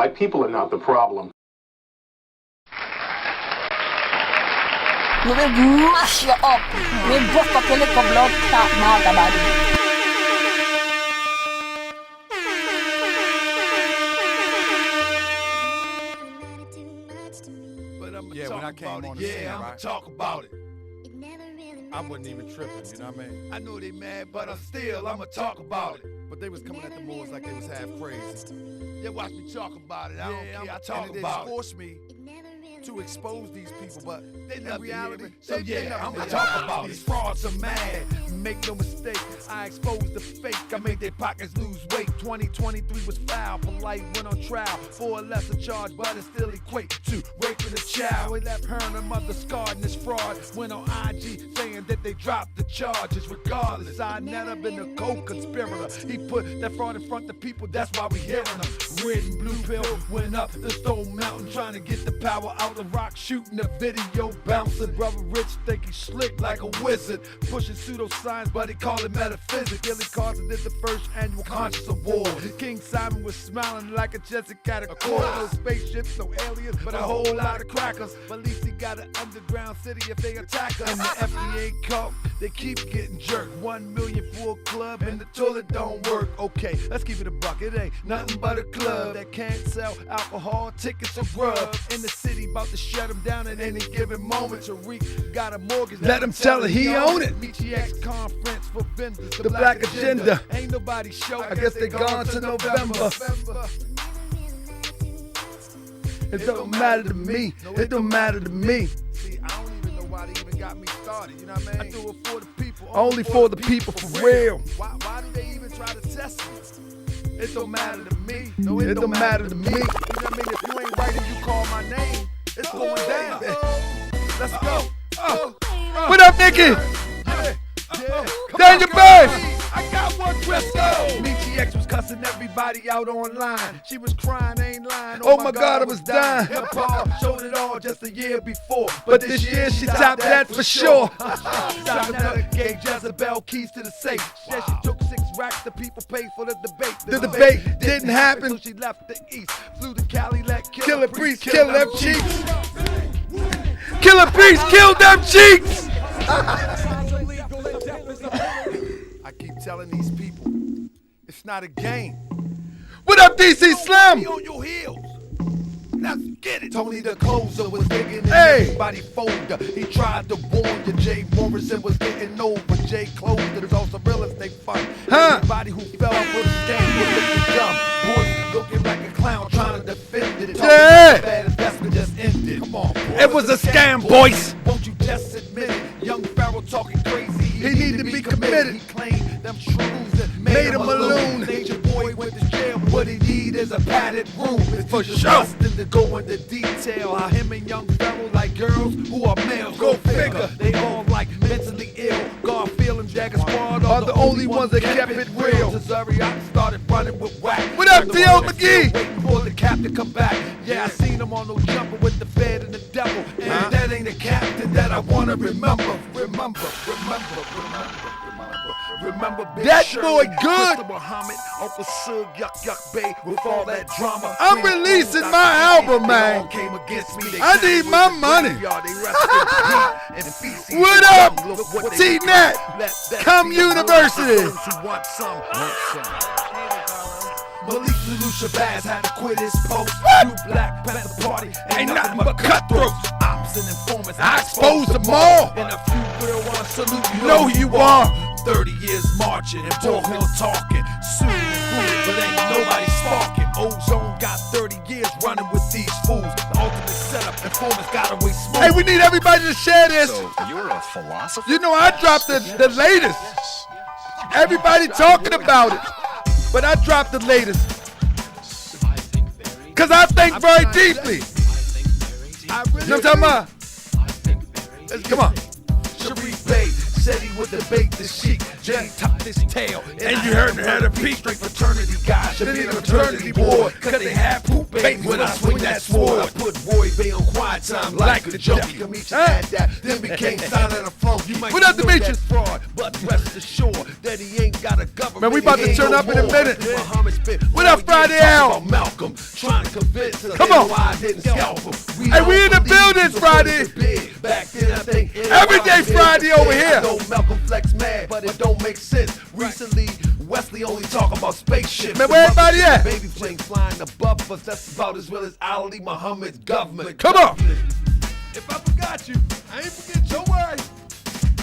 White people are not the problem. We will mash you up. We bust up your little blood clot mother body. Yeah, when I came on the scene, I'ma talk about it. I wasn't even tripping, you know what I mean? I know they mad, but I'ma talk about it. But they was coming at the Moors like they was half crazy. Yeah, watch me talk about it. I don't care, I talk about it. Forced me to expose these people, but they love reality. So yeah, I'ma talk about it. These frauds are mad, make no mistake. I exposed the fake, I made their pockets lose weight. 2023 was foul, polite went on trial for a lesser charge, but it still equate to raping a child. We left her and her mother scarred, and this fraud went on IG saying that they dropped the charges. Regardless, I never been a co-conspirator. He put that fraud in front of people, that's why we hearing him. Red and blue pill went up the Stone Mountain, trying to get the power out of rock, shooting a video, bouncing. Brother Rich think he slick like a wizard, pushing pseudoscience, but he call it metaphysics. Billy Carson did the first annual Conscious Award. King Simon was smiling like a Jessica at a court. No spaceships, no aliens, but a whole lot of crackers. But at least he got an underground city if they attack us. And the FDA caught, they keep getting jerked. 1 million for a club and the toilet don't work. Okay, let's keep it a buck. It ain't nothing but a club that can't sell alcohol, tickets, or grub. In the city, about to shut him down at any given moment. Tariq got a mortgage. Let him tell it, he own it. Meet conference for vendors. The black agenda. Ain't nobody show. I guess they gone to November. It don't matter to me. It don't matter to me. See, I don't even know why they even got me started. You know what I mean? I do it for the people. Only for the people, for real. Why do they even try to test me? It don't matter to me. No, it don't matter to me. You know what I mean? If you ain't right and you call my name, it's going down. Let's go. What up, Nikki? Yeah. Daniel Bird. I got one question. BTX was cussing everybody out online. She was crying, ain't lying. Oh my God, I was dying. Hip-hop showed it all just a year before, but this year she topped that for sure. Donetta gave Jezebel keys to the safe. Said she took 6 racks to people pay for the debate. The debate didn't happen, so she left the East. Flew to Cali, let Killer Priest kill them cheeks. Killer Priest killed them cheeks. I keep telling these people, it's not a game. What up, DC Slim? Be on your heels. Let's get it. Tony the closer was digging in everybody folder. He tried to warn you. Jay Morrison was getting over. Jay closed it. It's also real estate fund. Everybody who fell off with the scam was looking dumb. Boys looking like a clown trying to defend it. Yeah. Bad investment just ended. Come on, boys. It was a scam, boys. Won't you just admit it? Young Pharaoh talking crazy. He needed to be committed. He claimed them shrooms that made him a loon. Nature boy went to jail. What he need is a padded room. It's for sure. To go into detail how him and Young Pharaoh like girls who are males. Go figure. They all like mentally ill. Garfield and Jagger Squad are the only ones that kept it real. Zariak started running with whack. What up, T.O. McGee? Waiting for the cap to come back. Yeah, I seen him on no jumper with the Fed and the devil. And that ain't the captain that I wanna remember. Remember that boy good. Muhammad, Uncle Sug, Yuck Bay with all that drama. I'm releasing my album, man. I need my money. What up, T-Net? Come University. Malik Zulu Shabazz had to quit his post. New Black Panther Party ain't nothing but cutthroats. Ops and informants, I expose them all. And a few real ones salute you. Know who you are. 30 years marching and Bull Hill talking. Soon but ain't nobody sparking. Ozone got 30 years running with these fools. The ultimate setup, informants got away smooth. Hey, we need everybody to share this. So you're a philosopher? You know, I dropped the latest. Everybody talking about it. But I dropped the latest. Cause I think very deeply. You know what I'm talking about? Come on. Sharif Bey, said he would debate the sheik. Jay tucked his tail, and you heard her to peak. Straight fraternity guys should be a fraternity board, cause they have poop babies when I swing that sword. I put Roy Bay on quiet time like a junkie. Demetrius had that, then became silent and funk. You might What up, Demetrius? fraud, but rest assured that he ain't got a government. Man, we about to turn up in a minute. What up, Friday Al? Malcolm, trying to convince us Come on. why I didn't scalp him. Hey, we in the building Friday. Back then, I think Every day Friday over here. I know Malcolm Flex mad, but it don't make sense. Recently, Wesley only talk about spaceships. Man, where everybody at? Baby planes flying above us. That's about as well as Ali Muhammad's government. Come on. If I forgot you, I ain't forget. Don't worry.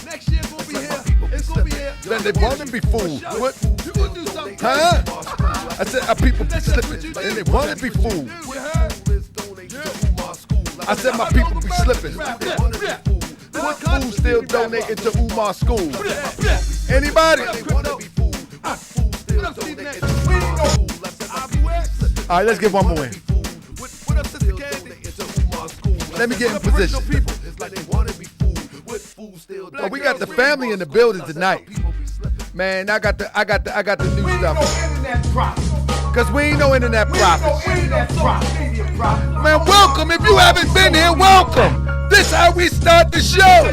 Next year gonna be here. It's gonna be here. Man, they want to be fooled. What? You gonna do something? Huh? I said our people be slipping, and they want to be fooled. I said my people be slipping. What fool still donating to Umar School? Anybody? All right, let's get one more in. Let me get in position. Oh, we got the family in the building tonight. Man, I got the new stuff. Cause we ain't no internet prophets. Man, welcome. If you haven't been here, welcome. This how we start the show.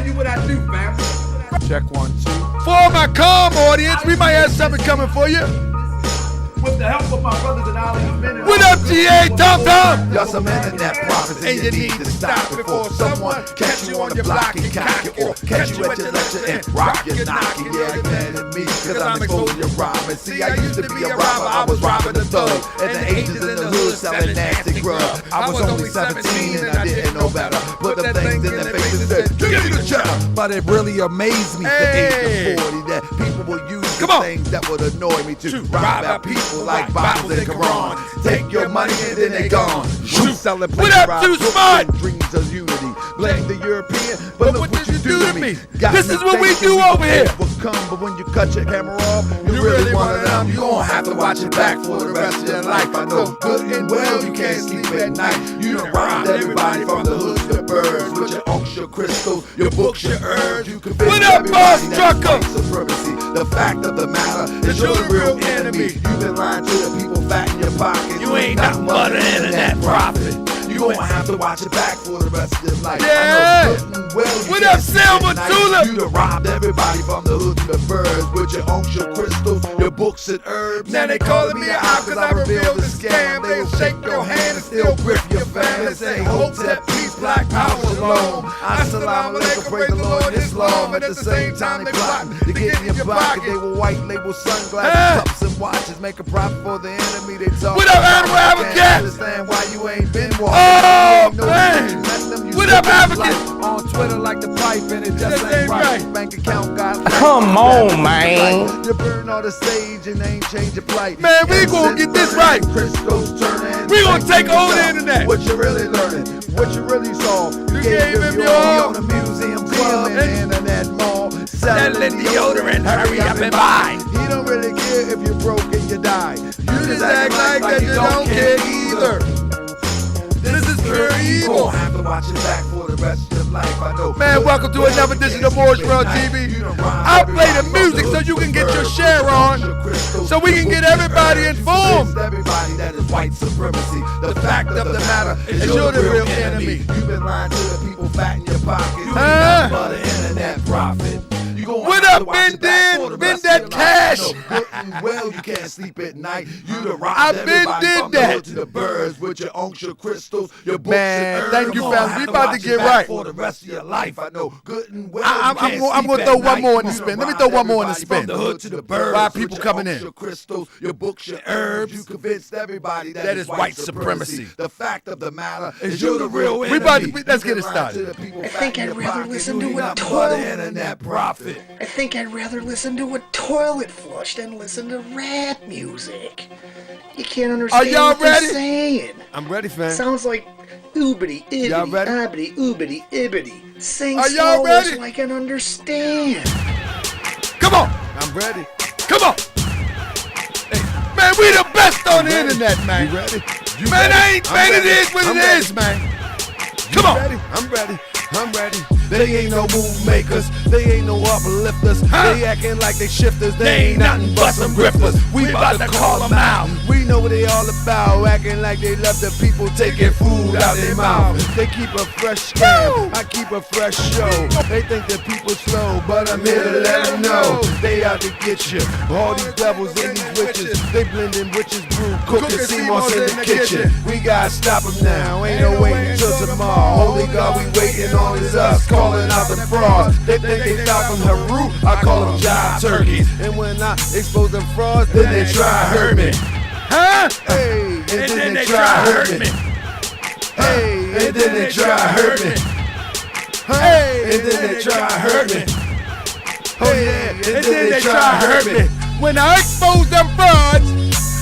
Check 1, 2. For my calm audience, we might have something coming for you. With the help of my brothers and allies. What up, GA? Tom Tom? Y'all some internet prophets and you need to stop before someone catch you on your block and cock it, or catch you at your lecture and rock your knocky. Yeah, you mad at me cause I'm exposing your rhyme. See, I used to be a robber, I was robbing the thug, and the agents in the hood selling nasty grub. I was only 17 and I didn't know better. Put the things in their faces and said, give me the cheddar. But it really amazed me, the age of 40, that people will use the things that would annoy me to rob our people like Bibles and Quran. Take your money and then they gone. Shoot, celebrate, What up, Too Smart? Dreams of unity. Blame the European, but look what you do to me. This is what we do over here. But when you cut your camera off, you really one of them. You gon' have to watch it back for the rest of your life. I know good and well you can't sleep at night. You done robbed everybody from the hood to the birds. With your unks, your crystals, your books, your herbs. You convince What up, Boss Trucker? Supremacy. The fact of the matter is you're the real enemy. You've been lying to the people fat in your pocket. You ain't nothing but an internet prophet. You gon' have to watch it back for the rest of your life. Yeah. What up, Selma Tulip? You done robbed everybody from the hood to the birds with your unks, your crystals, your books and herbs. Now they calling me out cause I revealed the scam. They'll shake your hand and still grip your fan and say, Hotep, peace, black power, shalom. Assalamu alaikum, praise the Lord, Islam. At the same time they plotting to get in your pocket. They were white label sunglasses, cups and watches, make a profit for the enemy. They talk. What up, Animal Advocate? Understand why you ain't been walking. Oh, man. What up, Advocate? On Twitter like the pipe and it just That ain't ain't right. right. Bank account got Come on, man. You burn all the stage and ain't change your plight. Man, we gonna get this right. Crystals turning. We gonna take over the internet. What you really learning? What you really saw? You gave him your all. On the museum club and the internet mall. Selling deodorant, hurry up and buy. He don't really care if you're broke and you die. You just act like that you don't care either. This is pure evil. Have to watch it back for the rest of your life. I know. Man, welcome to another edition of Moorish World TV. I'll play the music so you can get your share on, so we can get everybody informed. Everybody that is white supremacy. The fact of the matter is you're the real enemy. You've been lying to the people fat in your pocket. You ain't nothing but an internet prophet. What up, Ben did? Ben that cash. Good and well, you can't sleep at night. You done robbed I been everybody did from the that. hood to the birds with your unks, your crystals, your books Man, and herbs. thank you, You're fam. gonna We have about to watch get it back right. for the rest of your life. I know good and well. I'm you can't gonna sleep throw at one more in night. the spin. You Let me done throw one more in the robbed spin. everybody from the hood to the birds Why with people your coming unks, in? Your crystals, your books, your herbs. You convinced everybody That is white supremacy. The fact of the matter is you're the real enemy. We about to- let's get it started. I think I'd rather listen to a toilet internet prophet. I think I'd rather listen to a toilet flush than listen to rap music. You can't understand y'all what they're ready? saying. I'm ready, fam. Sounds like oobity, Y'all ibbity, ready? obbity, oobity, ibbity. Sing Are y'all slower ready? so I can understand. Come on. I'm ready. Come on. Hey, man, we the best on the internet, man. You ready? You Man, ready? I ain't I'm man, it ready. is what I'm it ready. is, man. You Come on. ready? I'm ready. I'm ready. They ain't no move makers, they ain't no uplifters. They acting like they shifters, they ain't nothing but some grifters. We about to call them out. We know what they all about, acting like they love the people taking food out their mouth. They keep a fresh scam, I keep a fresh show. They think that people slow, but I'm here to let them know they out to get you. All these devils and these witches, they blending witches brew, cooking CMOS in the kitchen. We gotta stop them now, ain't no waiting till tomorrow. Only God we waiting on is us, calling out the frauds. They think they stop from her root, I call them jive turkeys. And when I expose them frauds, then they try to hurt me. Huh? Hey, and then they try to hurt me. Hey, and then they try to hurt me. Hey, and then they try to hurt me. Oh yeah, and then they try to hurt me. When I expose them frauds,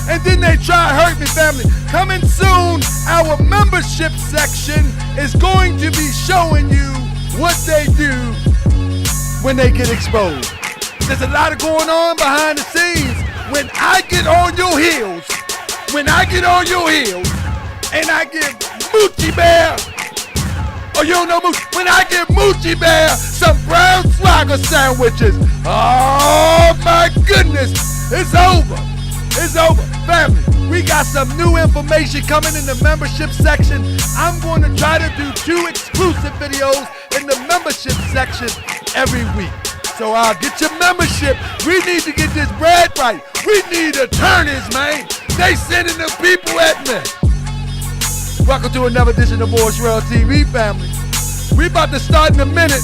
and then they try to hurt me, family. Coming soon, our membership section is going to be showing you what they do when they get exposed. There's a lot of going on behind the scenes. When I get on your heels, and I give Moochie Bear, oh, you don't know Moochie, when I give Moochie Bear some brown swagger sandwiches, oh my goodness, it's over. It's over. Family, we got some new information coming in the membership section. I'm going to try to do 2 exclusive videos in the membership section every week. So get your membership. We need to get this bread right. We need attorneys, man. They sending the people at me. Welcome to another edition of Moorish World TV, family. We about to start in a minute.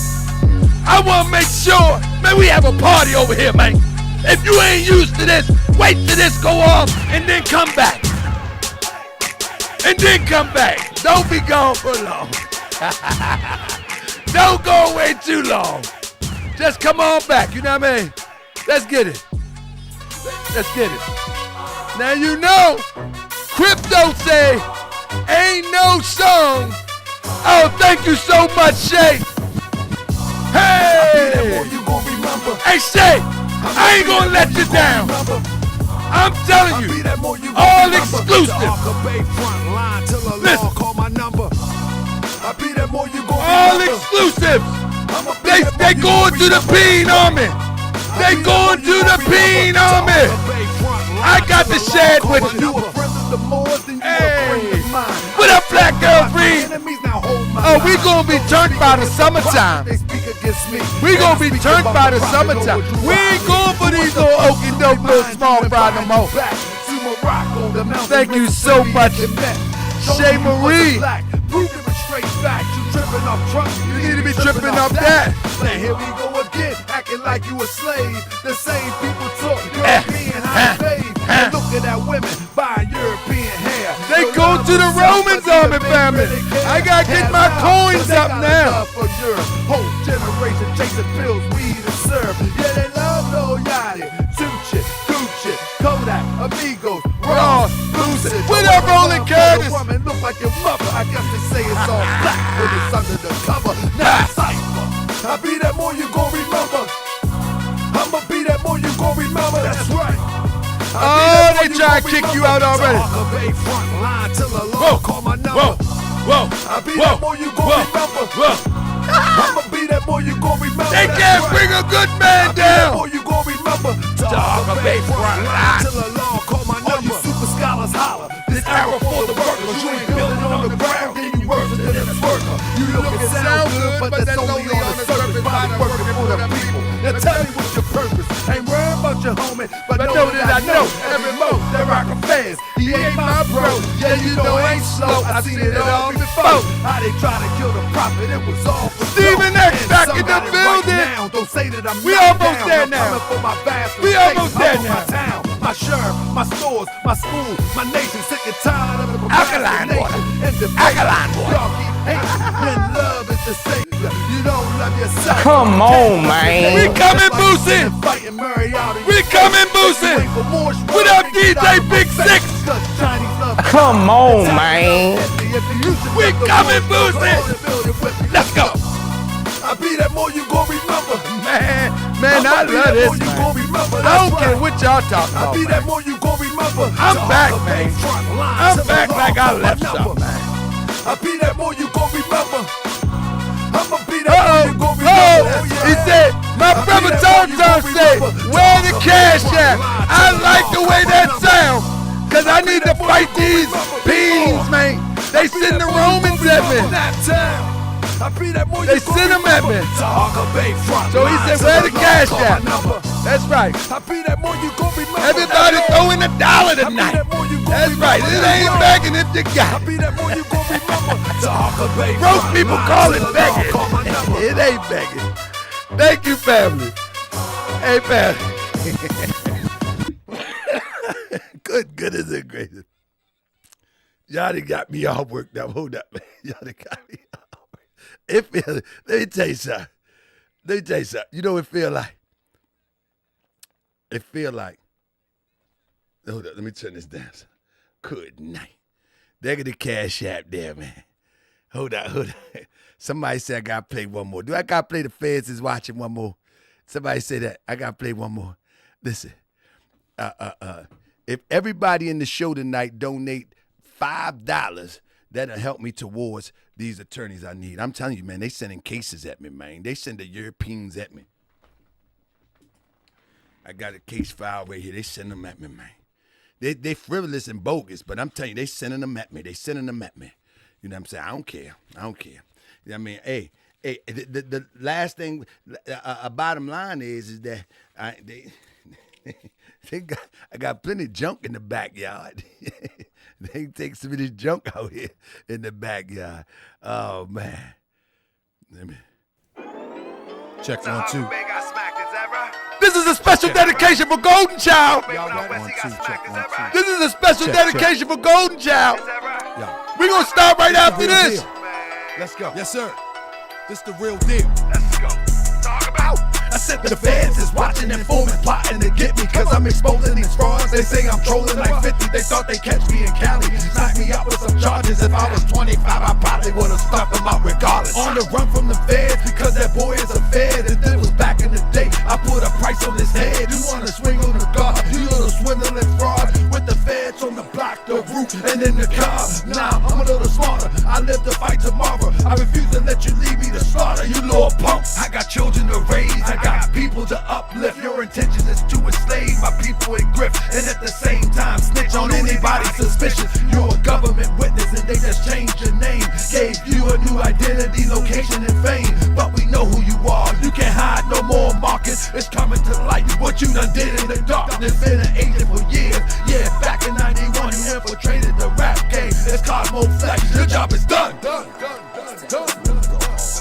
I want to make sure, man, we have a party over here, man. If you ain't used to this, wait till this go off and then come back. Don't be gone for long. Don't go away too long. Just come on back, you know what I mean? Let's get it. Now you know, Crypto say, ain't no song. Oh, thank you so much, Shay. Hey! Hey, Shay! I ain't gonna let you down. I'm telling you, all exclusive. Listen, all exclusives. They going to the Bean Army. I got the shed with you. Hey, what up, Black Girl Breed? Oh, we gonna be turned by the summertime. We ain't going for these little okey doke little small fry no more. Thank you so much, Shay Marie. You need to be tripping off that. Now here we go again, acting like you a slave. The same people talk European high fame. And look at that women buying European hair. They go to the Romans Army, family. I gotta get my coins up now. For Europe, whole generation chasing pills, weed and syrup. Yeah, they love Lil Yachty, Tucci, Gucci, Kodak, Amigos, Ross, Lucid. What up, Rolling Curtis? Woman look like your mother. I guess they say it's all black when it's under the cover. Now cipher. I be that more you gon' remember. I'ma be that more you gon' remember. That's right. Oh, they try to kick you out already. Whoa. I be that more you gon' remember. I'ma be that more you gon' remember. They can't bring a good man down. More you gon' remember. Talk a Bay front line till the law call my number. All you super scholars holler. This era for the workers. You ain't building on the ground, then you worse than a worker. You look and sound good, but that's only on the surface. Body working for the people. Now tell me what's your purpose. Ain't worried about your homie, but know that I know every mo that rock fast. He ain't my bro. Yeah, you know ain't slow. I seen it all before. How they try to kill the prophet, it was all for Stephen X back in the building. Now, don't say that I'm we not almost down. there now. We almost there now. My town, my sheriff, my stores, my school, my nation, sick and tired of the Alkaline water. Alkaline water. Y'all keep hating when love is the savior. You don't love yourself. Come on, man. We coming, Boosie. We coming, Boosie. What up, DJ Big Six? Come on, man. We coming, Boosie. Let's go. I be that more you gon' remember. Man, I love this, man. I don't care what y'all talking about, I be that more you gon' remember. I'm back, man. I'm back like I left something, man. I be that more you gon' remember. I'ma be that more you gon' said, my brother Tom said, where the cash at? I like the way that sounds, cause I need to fight these beans, man. They send the Romans at me. They send them at me. So he said, where the cash at? That's right. Everybody throwing $1 tonight. That's right. It ain't begging if you got it. Broke people call it begging. It ain't begging. Thank you, family. Hey, family. Good is it, great. Y'all done got me all worked up. Hold up, man. Y'all done got me all worked up. Let me tell you something. You know what it feel like? It feel like, hold up, let me turn this down. Good night. There go the cash app there, man. Hold up. Somebody said I gotta play one more. Do I gotta play the feds is watching one more? Somebody said that. I gotta play one more. Listen, if everybody in the show tonight donate $5, that'll help me towards these attorneys I need. I'm telling you, man, they sending cases at me, man. They send the Europeans at me. I got a case file right here. They send them at me, man. They frivolous and bogus, but I'm telling you, they sending them at me. You know what I'm saying? I don't care. You know what I mean? Hey, the last thing, bottom line is that I got plenty of junk in the backyard. They take some of this junk out here in the backyard. Oh, man. Check 1, 2. This is a special dedication for Golden Child. 1, 2, check 1, 2. This is a special dedication for Golden Child. We're going to start right after this. Let's go. Yes, sir. This the real deal. Let's go. Talk about. I said the feds is watching, informing, plotting to get me, cause I'm exposing these frauds. They say I'm trolling like 50. They thought they catch me in Cali. Knock me out with some charges. If I was 25, I probably would have stuffed them out regardless. On the run from the feds because that boy is a fed. If it was back in the day, I put a price on his head. You wanna swing on the guard, you little swindling fraud. With the feds on the block, the roof, and in the car. Now I'm a little smarter. I live to fight tomorrow. I refuse to let you leave me to slaughter, you little punk. I got children to raise. I got people to uplift. Your intention is to enslave my people in grift, and at the same time snitch on anybody suspicious. You're a government witness and they just changed your name, gave you a new identity, location, and fame. But we know who you are. You can't hide no more. Markets it's coming to light. What you done did in the darkness. Been an agent for years. Yeah, back in '91 you infiltrated the rap game. It's Cosmo Flex. Your job is done.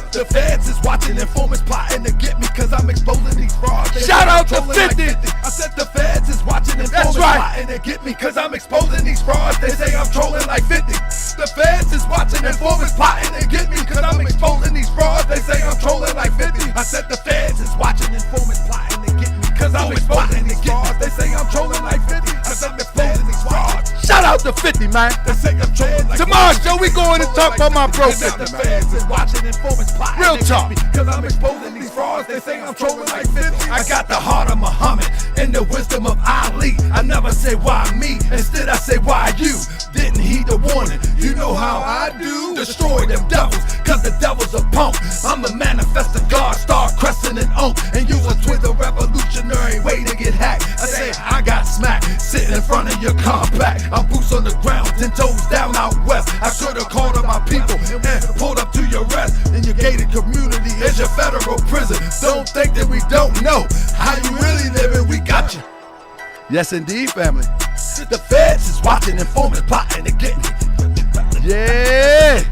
The feds is watching, informants plotting to get me, cause I'm exposing these frauds. Shout out to 50. I said the feds is watching, informants plotting to get me, cause I'm exposing these frauds. They say I'm trolling like 50. The feds is watching, informants plotting to get me, cause I'm exposing these frauds. They say I'm trolling like 50. I said the feds is watching, informants plotting to get me, cause I'm exposing these frauds. They say I'm trolling like 50. I said I'm exposing these frauds. Shout out to 50, man. They say I'm trolling like Tomorrow's show, we going to talk about my bro 50, the man. feds is watching, informants plotting. Real talk. Cause I'm exposing these frauds. They say I'm trolling like 50. I got the heart of Muhammad and the wisdom of Ali. I never say why me, instead I say why you. Didn't heed the warning. You know how I do. Destroy them devils, cause the devil's a punk. I'm a manifest of God, star crescent and unk. And you a Twitter revolutionary way to get hacked. I say I got smacked, sitting in front of your compact. I'm boots on the ground, 10 toes down out west. I should've called on my people and pulled up to your rest. In your gated community is your federal prison. Don't think that we don't know how you really living. We got you. Yes, indeed, family. The feds is watching, informants plotting to get me. Yeah.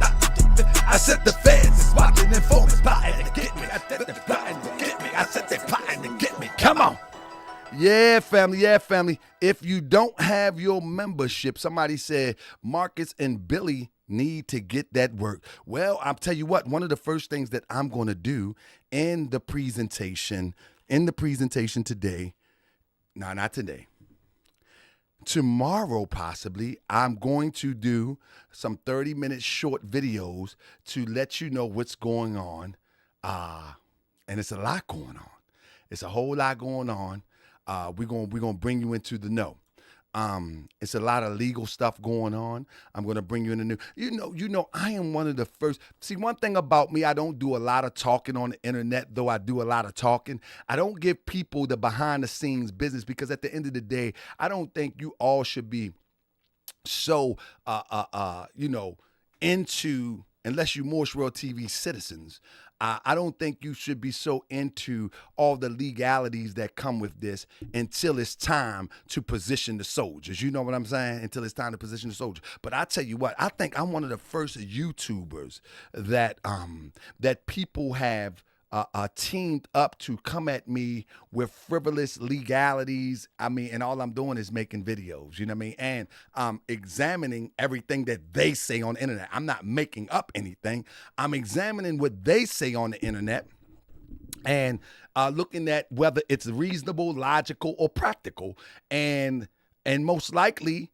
I said the feds is watching, informants plotting to get me. I said they're plotting to get me. I said they're plotting to get me. Come on. Yeah, family. Yeah, family. If you don't have your membership, somebody said Marcus and Billy need to get that work. Well, I'll tell you what, one of the first things that I'm going to do in the presentation today, no, not today, tomorrow possibly, I'm going to do some 30-minute short videos to let you know what's going on. And it's a lot going on. It's a whole lot going on. We're gonna bring you into the know. It's a lot of legal stuff going on. I'm going to bring you in the new. You know, I am one of the first. See, one thing about me, I don't do a lot of talking on the internet, though I do a lot of talking. I don't give people the behind the scenes business because at the end of the day, I don't think you all should be so, into, unless you Moorish World TV citizens, I don't think you should be so into all the legalities that come with this until it's time to position the soldiers. You know what I'm saying? Until it's time to position the soldiers. But I tell you what, I think I'm one of the first YouTubers that that people have teamed up to come at me with frivolous legalities. I mean, and all I'm doing is making videos, you know what I mean? And examining everything that they say on the internet. I'm not making up anything. I'm examining what they say on the internet and looking at whether it's reasonable, logical, or practical. And most likely,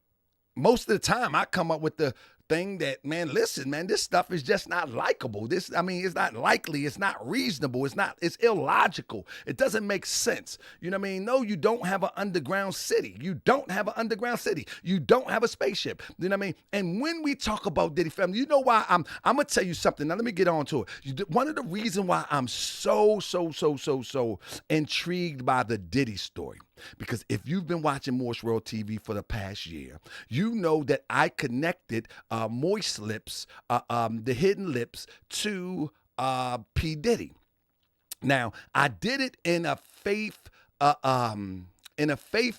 most of the time, I come up with the thing that, man, listen, man, this stuff is just not likable. It's not likely. It's not reasonable. It's illogical. It doesn't make sense. You know what I mean? No, you don't have an underground city. You don't have an underground city. You don't have a spaceship. You know what I mean? And when we talk about Diddy family, you know why I'm going to tell you something. Now, let me get on to it. One of the reasons why I'm so intrigued by the Diddy story, because if you've been watching Moorish World TV for the past year, you know that I connected Moist Lips, the Hidden Lips, to P. Diddy. Now, I did it in a faith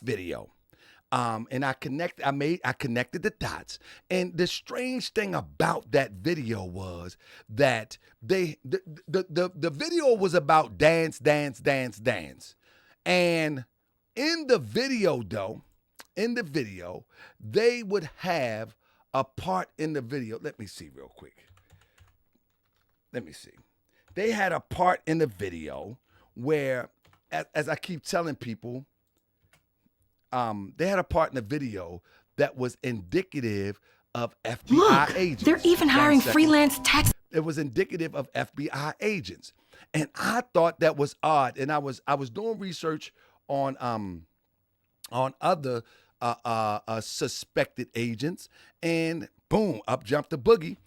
video. And I connected the dots. And the strange thing about that video was that the video was about dance. And in the video, they would have a part in the video. Let me see real quick. They had a part in the video where, as I keep telling people, they had a part in the video that was indicative of FBI agents. They're even hiring freelance tax. It was indicative of FBI agents. And I thought that was odd. And I was doing research on other suspected agents, and boom, up jumped the boogie.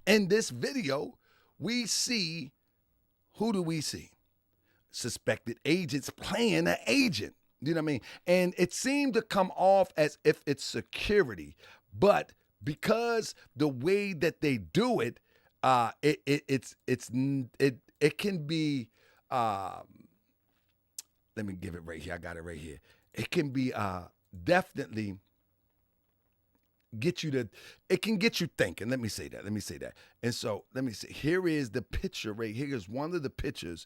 In this video, we see, who do we see? Suspected agents playing an agent. You know what I mean? And it seemed to come off as if it's security, but because the way that they do it, it can be. Let me give it right here. I got it right here. It can be definitely it can get you thinking. Let me say that. And so let me see. Here is the picture right here. Is one of the pictures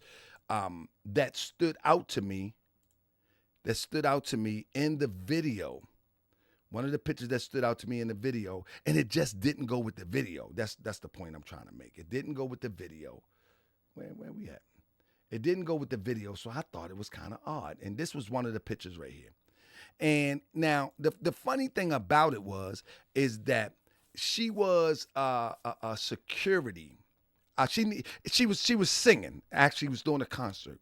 that stood out to me. In the video. One of the pictures that stood out to me in the video, and it just didn't go with the video. That's the point I'm trying to make. It didn't go with the video. Where we at? It didn't go with the video, so I thought it was kind of odd. And this was one of the pictures right here. And now the funny thing about it is that she was a security. She was singing. Actually, was doing a concert,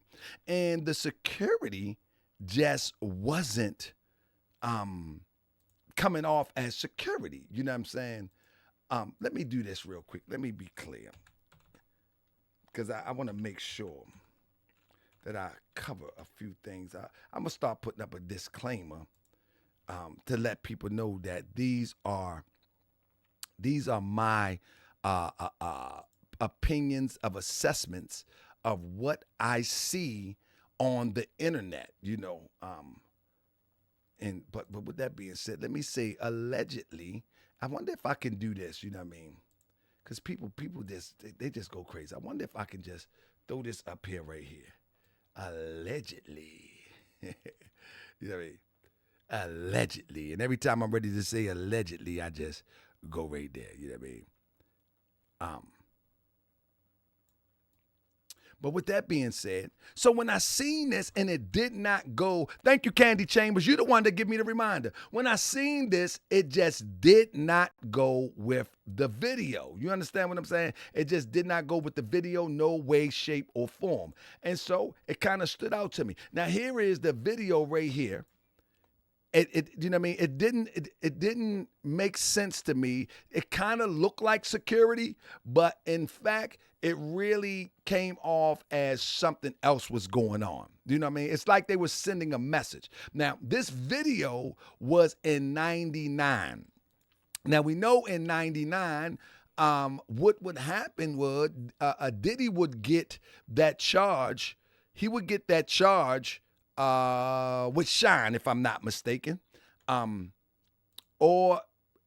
and the security just wasn't coming off as security. You know what I'm saying? Let me do this real quick. Let me be clear, because I want to make sure that I cover a few things. I'm gonna start putting up a disclaimer to let people know that these are my opinions of assessments of what I see on the internet. You know, but with that being said, let me say allegedly. I wonder if I can do this. You know what I mean? Because people just they just go crazy. I wonder if I can just throw this up here right here. Allegedly. You know what I mean? Allegedly. And every time I'm ready to say allegedly, I just go right there. You know what I mean? But with that being said, so when I seen this and it did not go, thank you, Candy Chambers. You're the one that give me the reminder. When I seen this, it just did not go with the video. You understand what I'm saying? It just did not go with the video, no way, shape, or form. And so it kind of stood out to me. Now, here is the video right here. you know what I mean? It didn't make sense to me. It kind of looked like security, but in fact, it really came off as something else was going on. You know what I mean? It's like they were sending a message. Now, this video was in 99. Now, we know in 99, what would happen would Diddy would get that charge. He would get that charge with Shine, if I'm not mistaken. Or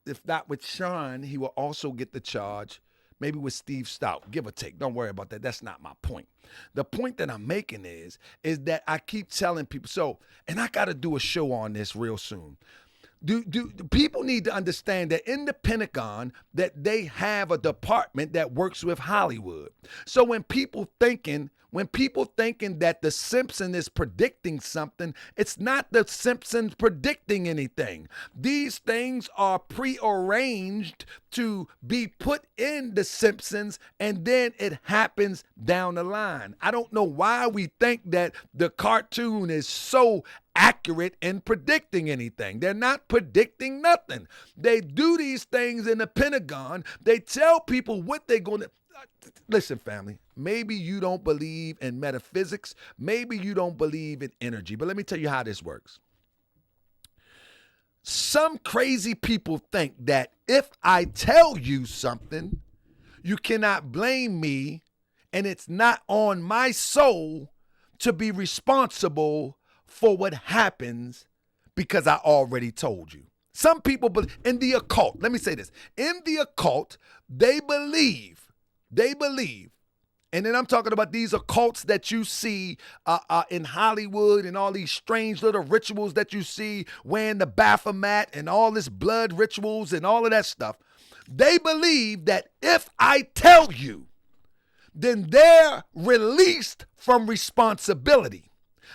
if not with Shine, he will also get the charge maybe with Steve Stout, give or take. Don't worry about that. That's not my point. The point that I'm making is that I keep telling people, and I got to do a show on this real soon. Do people need to understand that in the Pentagon that they have a department that works with Hollywood. So when people thinking that the Simpsons is predicting something, it's not the Simpsons predicting anything. These things are prearranged to be put in the Simpsons, and then it happens down the line. I don't know why we think that the cartoon is so accurate in predicting anything. They're not predicting nothing. They do these things in the Pentagon. They tell people what they're going to... Listen, family, maybe you don't believe in metaphysics. Maybe you don't believe in energy. But let me tell you how this works. Some crazy people think that if I tell you something, you cannot blame me, and it's not on my soul to be responsible for what happens because I already told you. Some people believe in the occult. Let me say this. In the occult, they believe, and then I'm talking about these occults that you see in Hollywood and all these strange little rituals that you see, wearing the Baphomet and all this blood rituals and all of that stuff. They believe that if I tell you, then they're released from responsibility.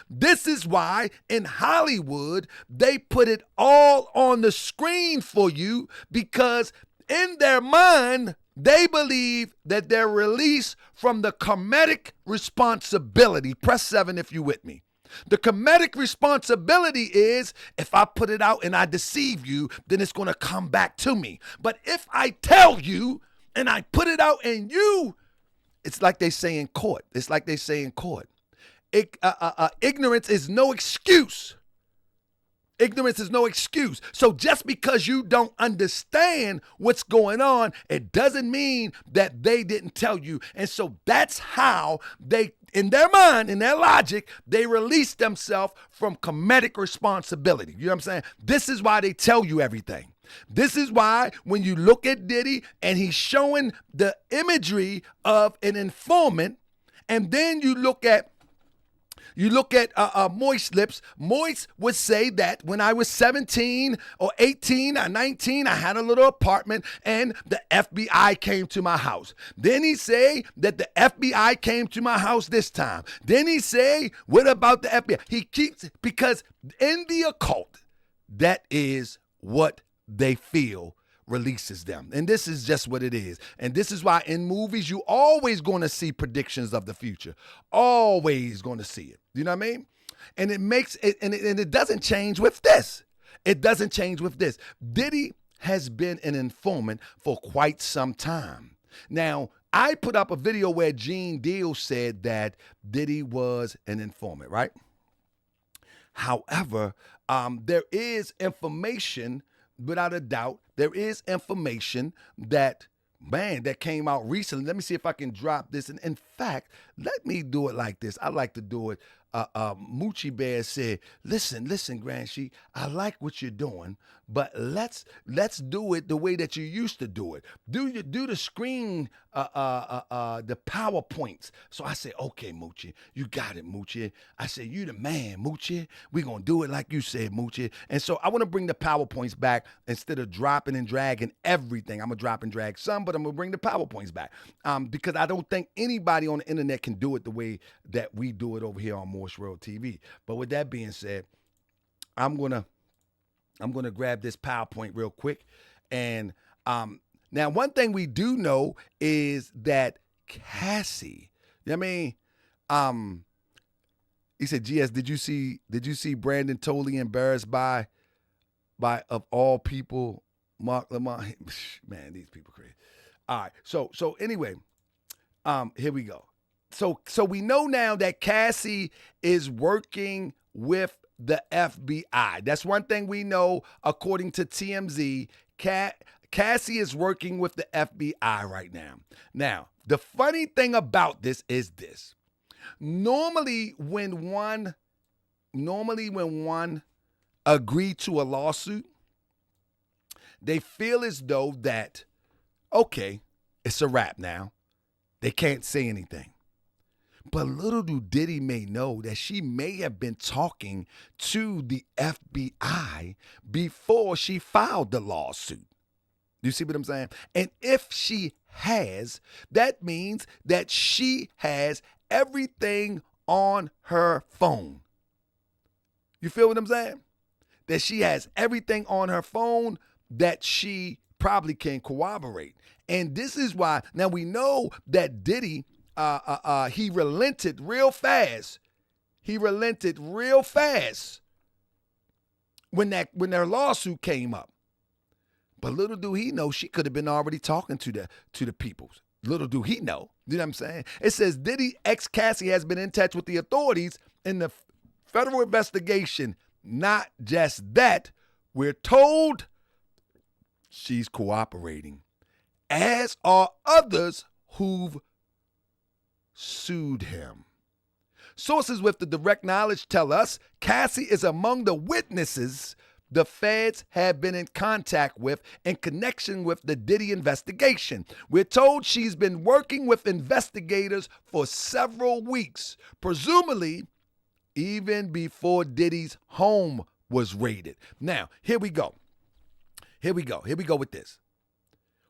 This is why in Hollywood, they put it all on the screen for you, because in their mind, they believe that they're released from the comedic responsibility. Press 7 if you're with me. The comedic responsibility is if I put it out and I deceive you, then it's going to come back to me. But if I tell you and I put it out and you, it's like they say in court. Ignorance is no excuse. Ignorance is no excuse. So just because you don't understand what's going on, it doesn't mean that they didn't tell you. And so that's how they, in their mind, in their logic, they release themselves from comedic responsibility. You know what I'm saying? This is why they tell you everything. This is why when you look at Diddy and he's showing the imagery of an informant, and then you look at Moist lips. Moist would say that when I was 17 or 18 or 19, I had a little apartment and the FBI came to my house. Then he say that the FBI came to my house this time. Then he say, what about the FBI? He keeps, because in the occult, that is what they feel releases them. And this is just what it is. And this is why in movies, you always going to see predictions of the future. Always going to see it. You know what I mean? And it makes it, and it doesn't change with this. It doesn't change with this. Diddy has been an informant for quite some time. Now, I put up a video where Gene Deal said that Diddy was an informant, right? However, there is information, without a doubt, there is information that came out recently. Let me see if I can drop this. And in fact, let me do it like this. I like to do it. Moochie Bear said, listen, Granchi, I like what you're doing, but let's do it the way that you used to do it. Do the screen, the PowerPoints. So I said, okay, Moochie, you got it, Moochie. I said, you the man, Moochie. We're going to do it like you said, Moochie. And so I want to bring the PowerPoints back instead of dropping and dragging everything. I'm going to drop and drag some, but I'm going to bring the PowerPoints back because I don't think anybody on the internet can do it the way that we do it over here on Moorish World TV. But with that being said, I'm gonna grab this PowerPoint real quick. And now one thing we do know is that Cassie, I mean, he said, GS, did you see Brandon totally embarrassed by of all people, Mark Lamont. Man, these people crazy. All right. So anyway, here we go. So we know now that Cassie is working with the FBI. That's one thing we know according to TMZ. Cassie is working with the FBI right now. Now, the funny thing about this is this. Normally when one agree to a lawsuit, they feel as though that, okay, it's a wrap now. They can't say anything. But little do Diddy may know that she may have been talking to the FBI before she filed the lawsuit. You see what I'm saying? And if she has, that means that she has everything on her phone. You feel what I'm saying? That she has everything on her phone that she probably can corroborate. And this is why, now we know that Diddy, he relented real fast. He relented real fast when their lawsuit came up. But little do he know, she could have been already talking to the people. Little do he know. You know what I'm saying? It says Diddy ex Cassie has been in touch with the authorities in the federal investigation. Not just that, we're told she's cooperating, as are others who've sued him. Sources with the direct knowledge tell us Cassie is among the witnesses the feds have been in contact with in connection with the Diddy investigation. We're told she's been working with investigators for several weeks, presumably even before Diddy's home was raided. Now, here we go with this.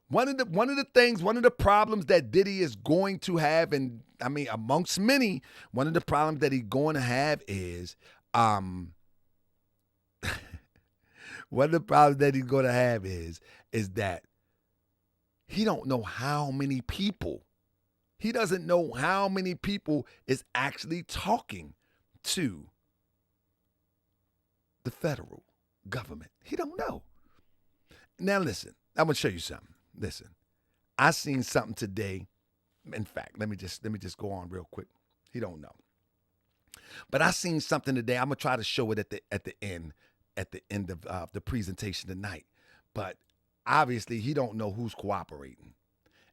One of the problems that Diddy is going to have, and I mean amongst many, one of the problems that he's going to have is one of the problems that he's going to have is that he don't know how many people. He doesn't know how many people is actually talking to the federal government. He don't know. Now listen, I'm gonna show you something. Listen, I seen something today. In fact, let me just go on real quick. He don't know, but I seen something today. I'm gonna try to show it at the end of the presentation tonight. But obviously, he don't know who's cooperating,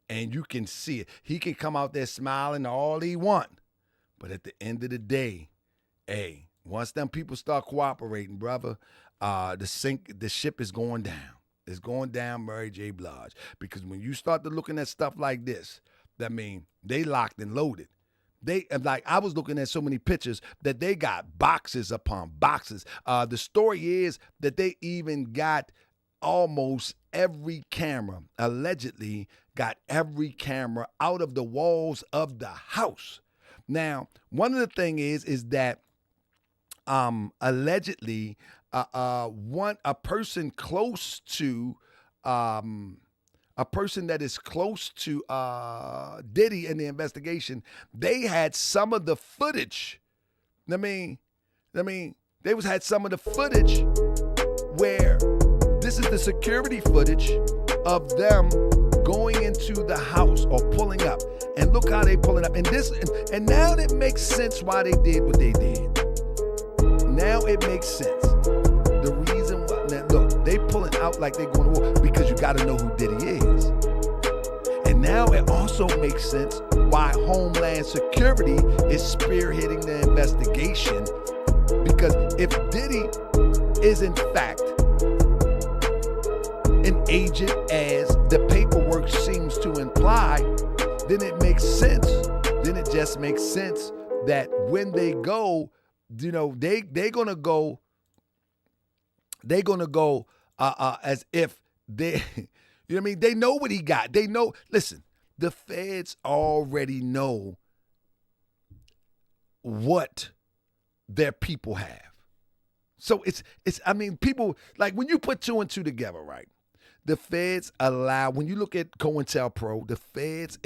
and you can see it. He can come out there smiling all he want, but at the end of the day, hey, once them people start cooperating, brother, the ship is going down. It's going down, Mary J. Blige. Because when you start to looking at stuff like this, that mean they locked and loaded. They, like, I was looking at so many pictures that they got boxes upon boxes. The story is that they even got almost every camera, allegedly got every camera out of the walls of the house. Now, one of the thing is that allegedly a person close to a person that is close to Diddy in the investigation, they had some of the footage. I mean, they had some of the footage where this is the security footage of them going into the house or pulling up. And look how they pulling up. And now it makes sense why they did what they did. Now it makes sense. The reason why, now look, they pulling out like they going to war because you got to know who Diddy is. And now it also makes sense why Homeland Security is spearheading the investigation. Because if Diddy is in fact an agent, as the paperwork seems to imply, then it makes sense. Then it just makes sense that when they go, you know, they're gonna go as if they, you know what I mean? They know what he got. They know. Listen, the feds already know what their people have. So it's. I mean, people, like, when you put two and two together, right? The feds allow, when you look at COINTELPRO, the feds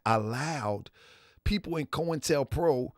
allowed people in COINTELPRO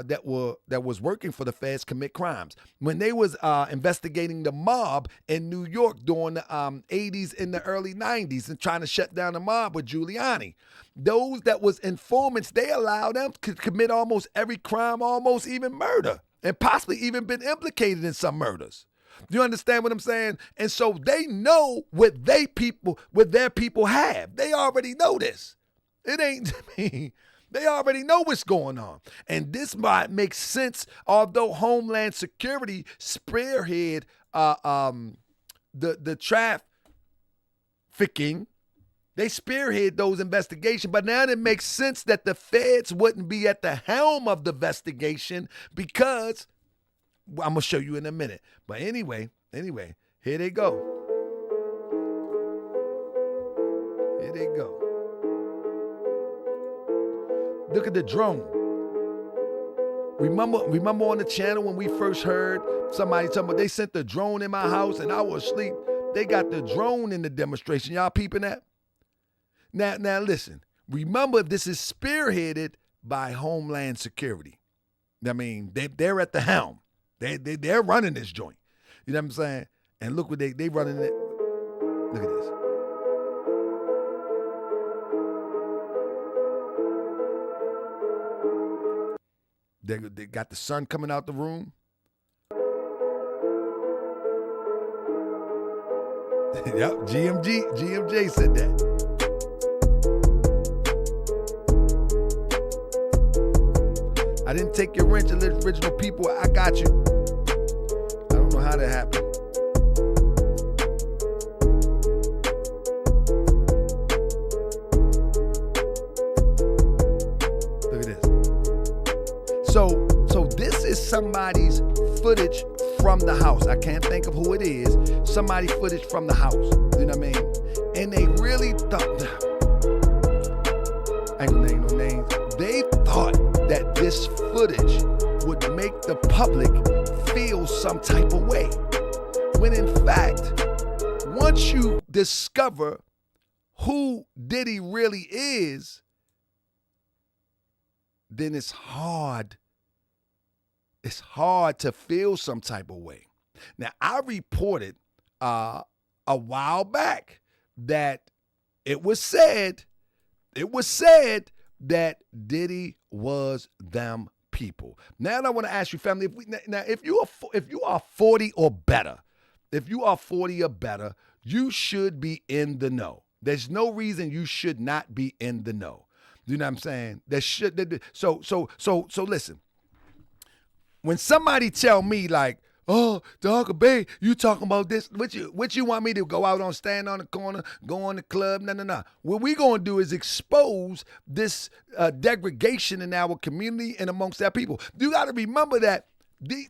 that was working for the feds commit crimes. When they was investigating the mob in New York during the 80s and the early 90s and trying to shut down the mob with Giuliani, those that was informants, they allowed them to commit almost every crime, almost even murder, and possibly even been implicated in some murders. Do you understand what I'm saying? And so they know what their people have. They already know this. It ain't me. They already know what's going on. And this might make sense, although Homeland Security spearhead the trafficking. They spearhead those investigations, but now it makes sense that the feds wouldn't be at the helm of the investigation because I'm going to show you in a minute. But anyway, here they go. Here they go. Look at the drone. Remember on the channel when we first heard somebody talking about they sent the drone in my house and I was asleep? They got the drone in the demonstration. Y'all peeping that? Now listen. Remember, this is spearheaded by Homeland Security. I mean, they're at the helm. They're running this joint. You know what I'm saying? And look what they running it. Look at this. They got the sun coming out the room. Yep, GMJ said that. I didn't take your wrench, original people. I got you. I don't know how that happened. Look at this. So this is somebody's footage from the house. I can't think of who it is. Somebody footage from the house. You know what I mean? And they really thought, I ain't gonna name no names. They thought that this footage would make the public feel some type of way. When in fact, once you discover who Diddy really is, then it's hard to feel some type of way. Now, I reported a while back that it was said that Diddy was them people. Now I want to ask you, family, if you are 40 or better, you should be in the know. There's no reason you should not be in the know. You know what I'm saying? So listen. When somebody tell me like, oh, Dog Bay, you talking about this? What you want me to go out on, stand on the corner, go on the club? No. What we gonna do is expose this degradation in our community and amongst our people. You got to remember that,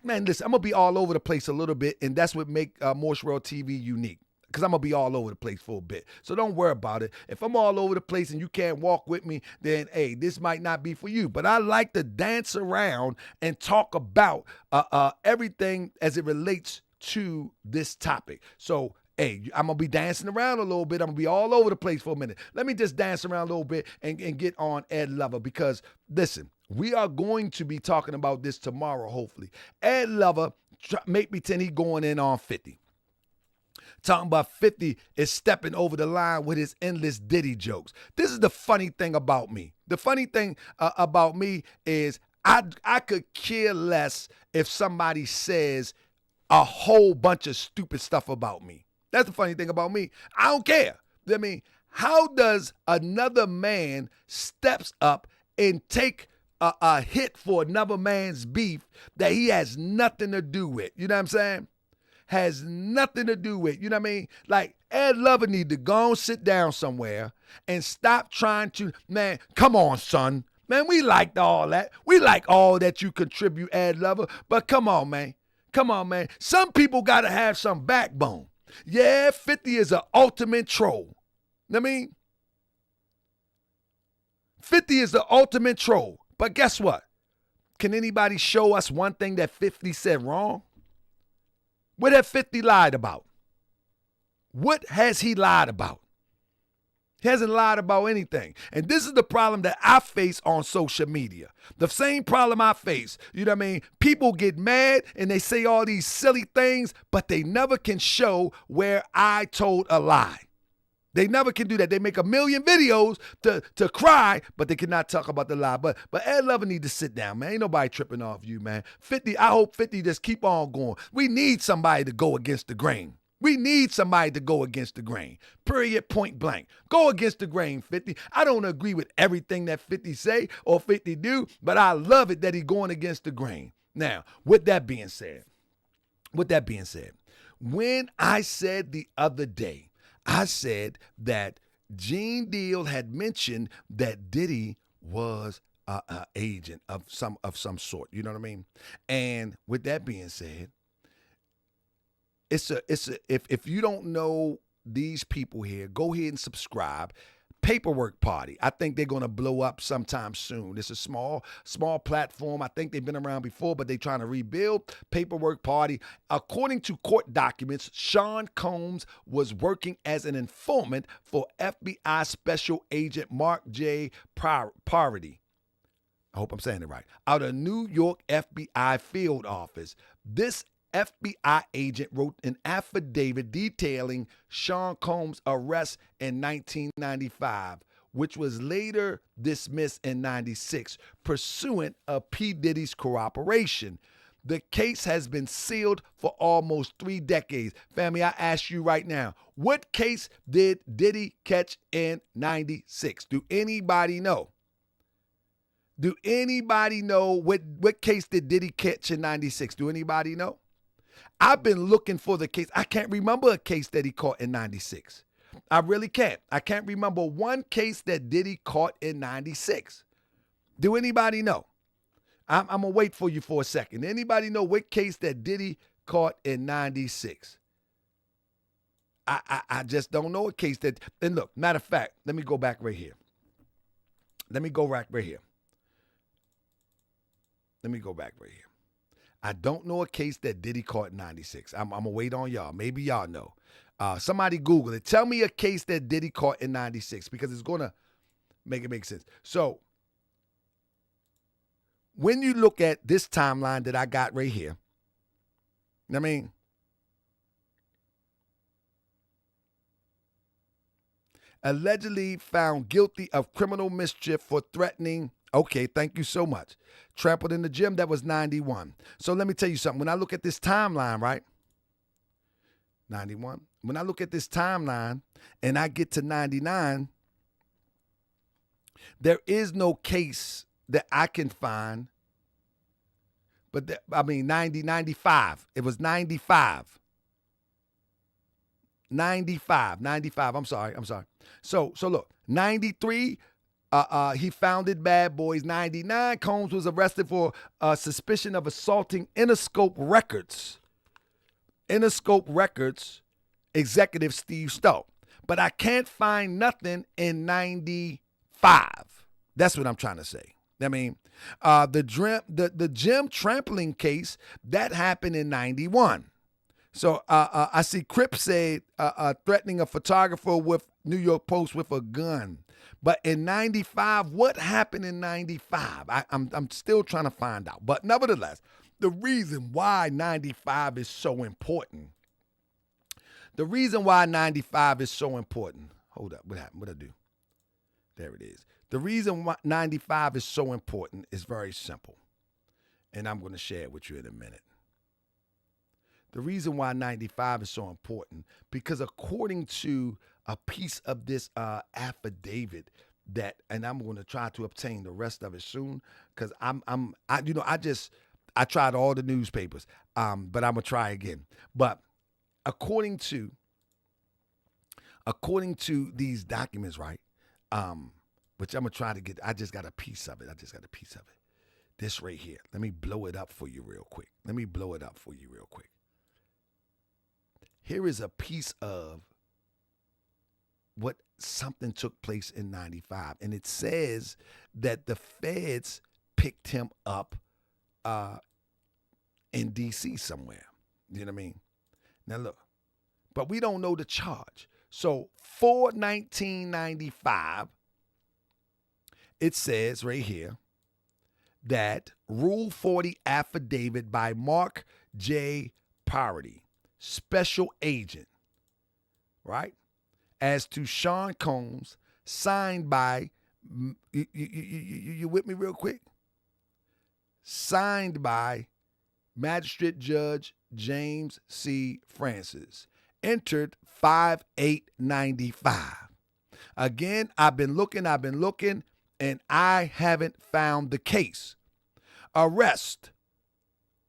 man. Listen, I'm gonna be all over the place a little bit, and that's what make Moorish World TV unique. Because I'm going to be all over the place for a bit. So don't worry about it. If I'm all over the place and you can't walk with me, then, hey, this might not be for you. But I like to dance around and talk about everything as it relates to this topic. So, hey, I'm going to be dancing around a little bit. I'm going to be all over the place for a minute. Let me just dance around a little bit and get on Ed Lover. Because, listen, we are going to be talking about this tomorrow, hopefully. Ed Lover, make pretend he going in on 50. Talking about 50 is stepping over the line with his endless Diddy jokes. This is the funny thing about me. The funny thing about me is I could care less if somebody says a whole bunch of stupid stuff about me. That's the funny thing about me. I don't care. I mean, how does another man steps up and take a hit for another man's beef that he has nothing to do with? You know what I'm saying? Has nothing to do with, you know what I mean? Like, Ed Lover need to go and sit down somewhere and stop trying to, man, come on, son. Man, we liked all that. We like all that you contribute, Ed Lover, but come on, man. Come on, man. Some people got to have some backbone. Yeah, 50 is an ultimate troll. You know what I mean? 50 is the ultimate troll. But guess what? Can anybody show us one thing that 50 said wrong? What have 50 lied about? What has he lied about? He hasn't lied about anything. And this is the problem that I face on social media. The same problem I face. You know what I mean? People get mad and they say all these silly things, but they never can show where I told a lie. They never can do that. They make a million videos to cry, but they cannot talk about the lie. But Ed Lover need to sit down, man. Ain't nobody tripping off you, man. 50, I hope 50 just keep on going. We need somebody to go against the grain. We need somebody to go against the grain. Period, point blank. Go against the grain, 50. I don't agree with everything that 50 say or 50 do, but I love it that he's going against the grain. Now, with that being said, when I said the other day, I said that Gene Deal had mentioned that Diddy was an agent of some sort. You know what I mean? And with that being said, if you don't know these people here, go ahead and subscribe. Paperwork Party. I think they're going to blow up sometime soon. It's a small platform. I think they've been around before, but they're trying to rebuild. Paperwork Party. According to court documents, Sean Combs was working as an informant for FBI Special Agent Mark J. Parody. I hope I'm saying it right. Out of New York FBI field office. This FBI agent wrote an affidavit detailing Sean Combs' arrest in 1995, which was later dismissed in 96, pursuant of P. Diddy's cooperation. The case has been sealed for almost 3 decades. Family, I ask you right now, what case did Diddy catch in 96? Do anybody know? Do anybody know what case did Diddy catch in 96? Do anybody know? I've been looking for the case. I can't remember a case that he caught in 96. I really can't. I can't remember one case that Diddy caught in 96. Do anybody know? I'm going to wait for you for a second. Anybody know what case that Diddy caught in 96? I just don't know a case that, and look, matter of fact, let me go back right here. Let me go back right here. I don't know a case that Diddy caught in 96. I'm going to wait on y'all. Maybe y'all know. Somebody Google it. Tell me a case that Diddy caught in 96 because it's going to make it make sense. So, when you look at this timeline that I got right here, I mean, allegedly found guilty of criminal mischief for threatening. Okay, thank you so much. Trampled in the gym, that was 91. So let me tell you something. When I look at this timeline, right? 91. When I look at this timeline and I get to 99, there is no case that I can find. But 95. It was 95. 95. I'm sorry. So look, 93. He founded Bad Boys. 99, Combs was arrested for suspicion of assaulting Interscope Records. Executive Steve Stowe. But I can't find nothing in 95. That's what I'm trying to say. I mean, the gym trampling case, that happened in 91. So I see Crip said threatening a photographer with New York Post with a gun. But in 95, what happened in 95? I'm still trying to find out. But nevertheless, the reason why 95 is so important. Hold up, what happened? What'd I do? There it is. The reason why 95 is so important is very simple. And I'm going to share it with you in a minute. The reason why 95 is so important, because according to a piece of this affidavit and I'm going to try to obtain the rest of it soon, because I tried all the newspapers, but I'm gonna try again. But according to these documents, right? Which I'm gonna try to get. I just got a piece of it. This right here. Let me blow it up for you real quick. Here is a piece of what something took place in 95. And it says that the feds picked him up in D.C. somewhere. You know what I mean? Now look, but we don't know the charge. So 4/1995, it says right here that Rule 40 affidavit by Mark J. Parody, special agent, right, as to Sean Combs, signed by, you with me real quick? Signed by Magistrate Judge James C. Francis, entered 5/8/95. Again, I've been looking, and I haven't found the case. Arrest,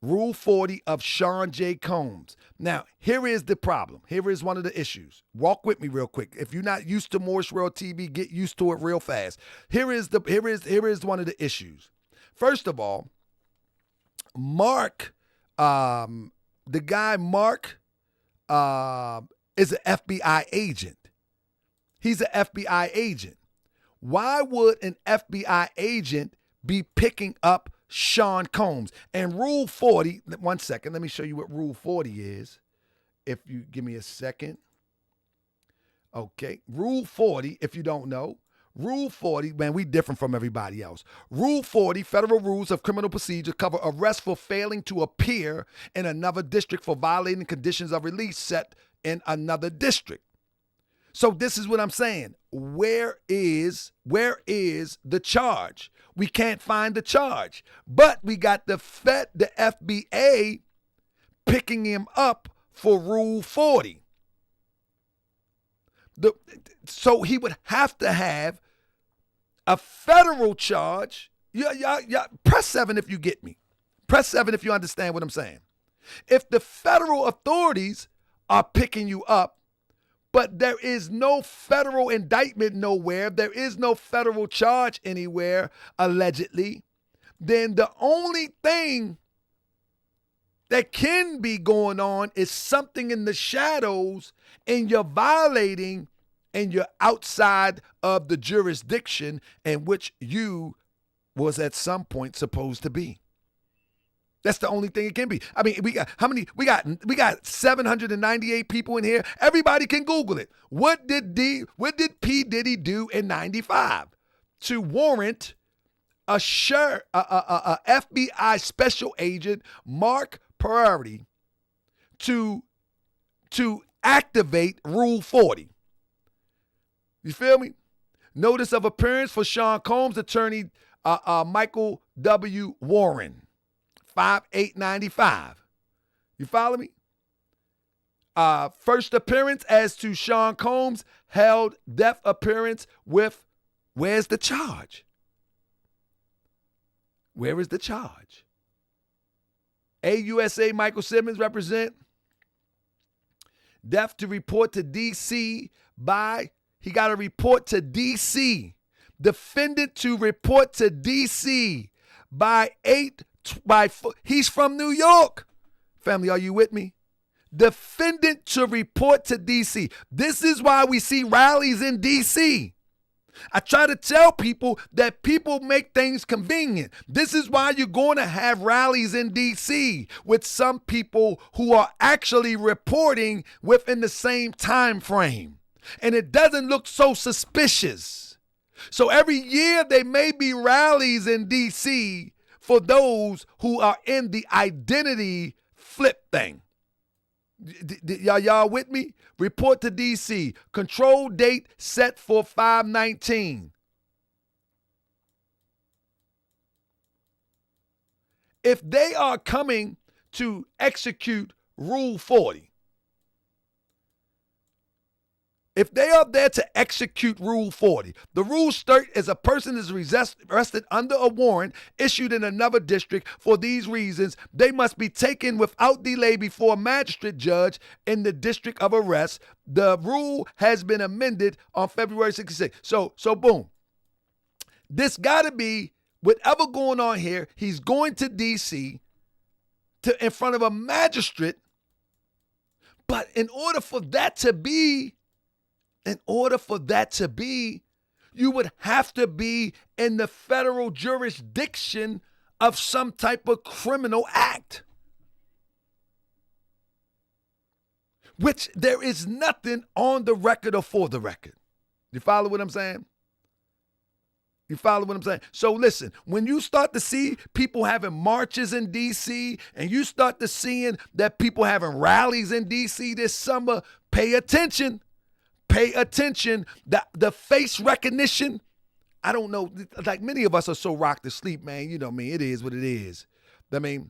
Rule 40 of Sean J. Combs. Now, here is the problem. Here is one of the issues. Walk with me real quick. If you're not used to Moorish World TV, get used to it real fast. Here is one of the issues. First of all, Mark, the guy Mark, is an FBI agent. He's an FBI agent. Why would an FBI agent be picking up Sean Combs? And Rule 40, one second, let me show you what Rule 40 is. If you give me a second. Okay, Rule 40, if you don't know, Rule 40, man, we different from everybody else. Rule 40, Federal Rules of Criminal Procedure, cover arrest for failing to appear in another district for violating conditions of release set in another district. So this is what I'm saying. Where is the charge? We can't find the charge. But we got the FBA picking him up for Rule 40. So he would have to have a federal charge. Yeah, press 7 if you get me. Press 7 if you understand what I'm saying. If the federal authorities are picking you up, but there is no federal indictment nowhere, there is no federal charge anywhere, allegedly, then the only thing that can be going on is something in the shadows, and you're violating and you're outside of the jurisdiction in which you was at some point supposed to be. That's the only thing it can be. I mean, we got how many? We got 798 people in here. Everybody can Google it. What did P. Diddy do in 95 to warrant a FBI special agent, Mark Parody, to activate Rule 40? You feel me? Notice of appearance for Sean Combs, attorney Michael W. Warren, 5/8/95. You follow me? First appearance as to Sean Combs, held death appearance with, where's the charge? Where is the charge? AUSA Michael Simmons represent death to report to D.C. by, he got to report to D.C. Defendant to report to D.C. He's from New York. Family, are you with me? Defendant to report to D.C. This is why we see rallies in D.C. I try to tell people that people make things convenient. This is why you're going to have rallies in D.C. with some people who are actually reporting within the same time frame. And it doesn't look so suspicious. So every year there may be rallies in D.C. for those who are in the identity flip thing. Y'all with me? Report to D.C. Control date set for 5/19. If they are coming to execute Rule 40, if they are there to execute Rule 40, the rule state is a person is arrested under a warrant issued in another district. For these reasons, they must be taken without delay before a magistrate judge in the district of arrest. The rule has been amended on February 66. So boom. This got to be whatever going on here. He's going to D.C. in front of a magistrate. But in order for that to be, you would have to be in the federal jurisdiction of some type of criminal act. which there is nothing on the record or for the record. You follow what I'm saying? You follow what I'm saying? So listen, when you start to see people having marches in D.C. and you start to seeing that people having rallies in D.C. this summer, pay attention. Pay attention. The face recognition, I don't know, like many of us are so rocked to sleep, man. You know what I mean? It is what it is. I mean,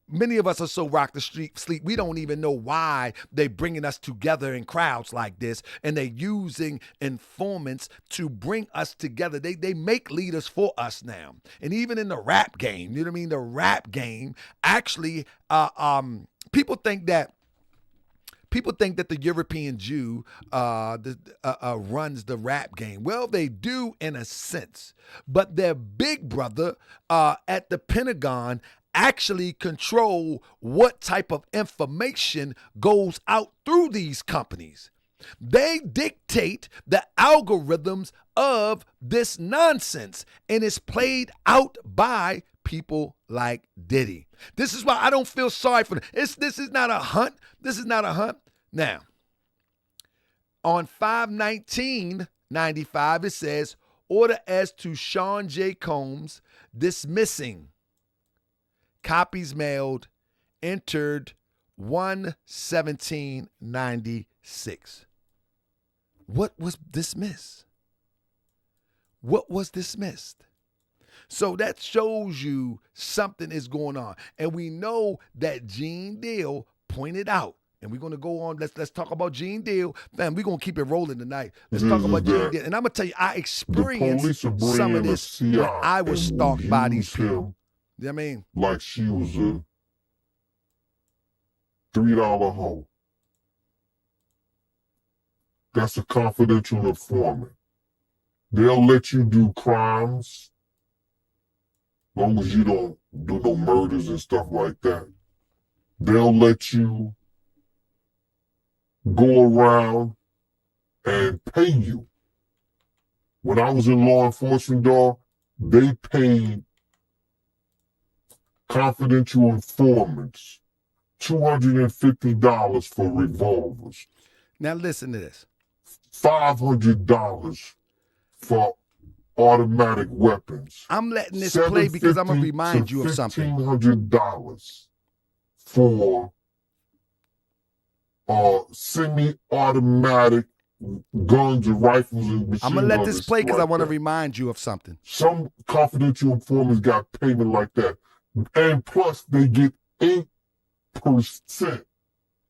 many of us are so rocked to sleep, we don't even know why they bringing us together in crowds like this, and they're using informants to bring us together. They make leaders for us now. And even in the rap game, you know what I mean? The rap game, actually, people think that the European Jew runs the rap game. Well, they do in a sense, but their big brother at the Pentagon actually control what type of information goes out through these companies. They dictate the algorithms of this nonsense, and it's played out by people like Diddy. This is why I don't feel sorry for them. This is not a hunt. This is not a hunt. Now, on 5/19/95, it says, order as to Sean J. Combs dismissing. Copies mailed, entered 1/17/96. What was dismissed? What was dismissed? So that shows you something is going on. And we know that Gene Deal pointed out, and we're going to go on, let's talk about Gene Deal. Man, we're going to keep it rolling tonight. Let's talk about Gene Deal. And I'm going to tell you, I experienced some of this when I was stalked by these people. You know what I mean? Like she was a $3 hoe. That's a confidential informant. They'll let you do crimes, as long as you don't do no murders and stuff like that. They'll let you go around and pay you. When I was in law enforcement, dog, they paid confidential informants $250 for revolvers. Now listen to this. $500 for automatic weapons. I'm letting this play because I'm going to remind you of something. $1,500 for semi-automatic guns and rifles and machine guns. I'm going to let this play because I want to remind you of something. Some confidential informants got payment like that. And plus, they get 8%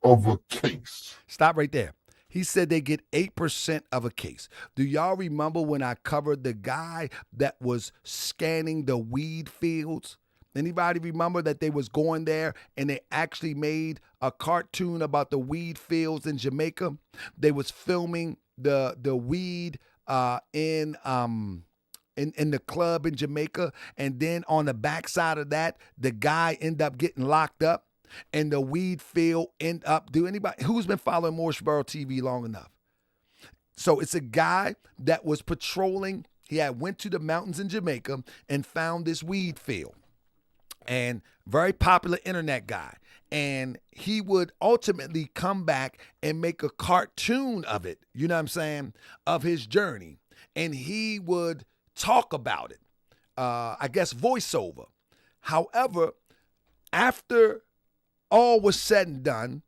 of a case. Stop right there. He said they get 8% of a case. Do y'all remember when I covered the guy that was scanning the weed fields? Anybody remember that they was going there and they actually made a cartoon about the weed fields in Jamaica? They was filming the weed in the club in Jamaica, and then on the backside of that, the guy ended up getting locked up, and the weed field end up. Do anybody who's been following Moorish World TV long enough? So it's a guy that was patrolling. He had went to the mountains in Jamaica and found this weed field, and very popular internet guy. And he would ultimately come back and make a cartoon of it. You know what I'm saying? Of his journey, and he would talk about it, I guess voiceover. However, after all was said and done,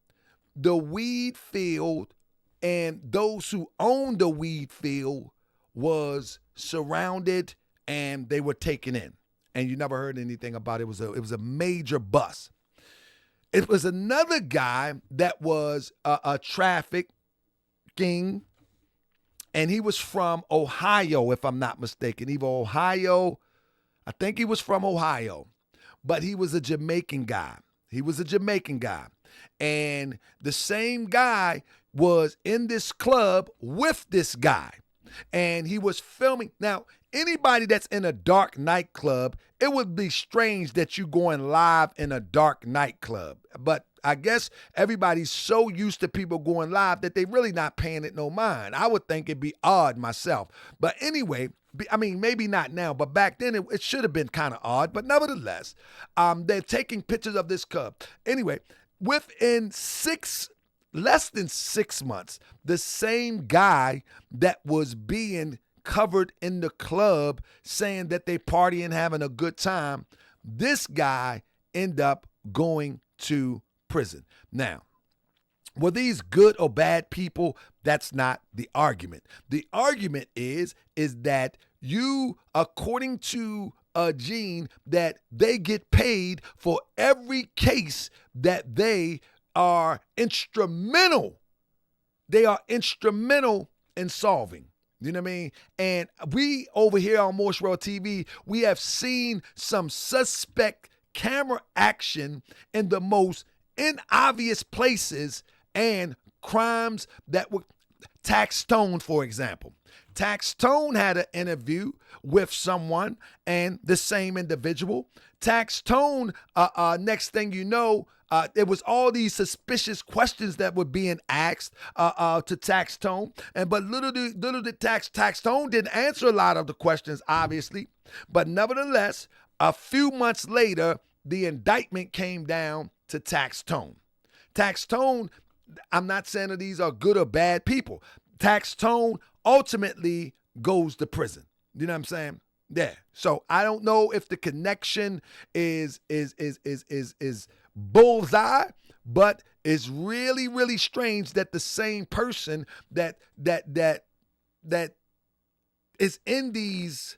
the weed field and those who owned the weed field was surrounded and they were taken in. And you never heard anything about it. It was a major bust. It was another guy that was a trafficking, and he was from Ohio, if I'm not mistaken. Either Ohio, I think he was from Ohio, but he was a Jamaican guy. And the same guy was in this club with this guy, and he was filming. Now, anybody that's in a dark nightclub, it would be strange that you going live in a dark nightclub. But I guess everybody's so used to people going live that they really not paying it no mind. I would think it'd be odd myself. But anyway, I mean, maybe not now, but back then it should have been kind of odd. But nevertheless, they're taking pictures of this club. Anyway, within 6 less than 6 months, the same guy that was being covered in the club saying that they partying, having a good time, this guy ended up going to prison. Now, were these good or bad people? That's not the argument. The argument is that you, according to Gene, that they get paid for every case that they are instrumental. They are instrumental in solving. You know what I mean? And we over here on Moorish World TV, we have seen some suspect camera action in the most inobvious places and crimes that were Tax Stone, for example. Tax Stone had an interview with someone and the same individual. Tax Stone, next thing you know, there was all these suspicious questions that were being asked to Tax Stone. But little did Tax Stone didn't answer a lot of the questions, obviously. But nevertheless, a few months later, the indictment came down to Tax Stone. Tax Stone, I'm not saying that these are good or bad people. Tax Stone ultimately goes to prison. You know what I'm saying? Yeah. So I don't know if the connection is bullseye, but it's really, really strange that the same person that is in these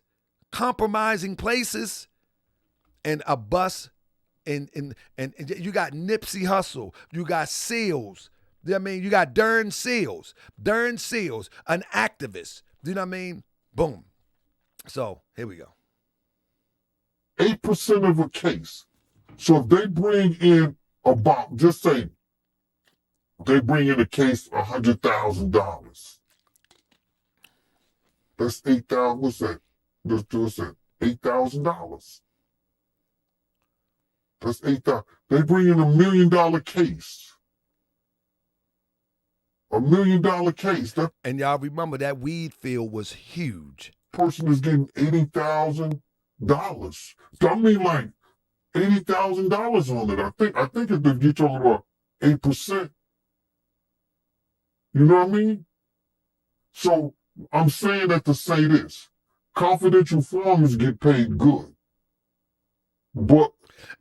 compromising places and a bus and you got Nipsey Hussle, you got Seals. You know what I mean? You got Darren Seals, an activist. You know what I mean? Boom. So here we go. 8% of a case. So if they bring in about, just say, they bring in a case $100,000. That's 8,000. What's that? Let's do that. $8,000. That's 8,000. They bring in $1 million case. $1 million case. That And y'all remember that weed field was huge. person is getting $80,000. I mean, like $80,000 on it. I think if you're talking about 8%, you know what I mean? So I'm saying that to say this: confidential informants get paid good, but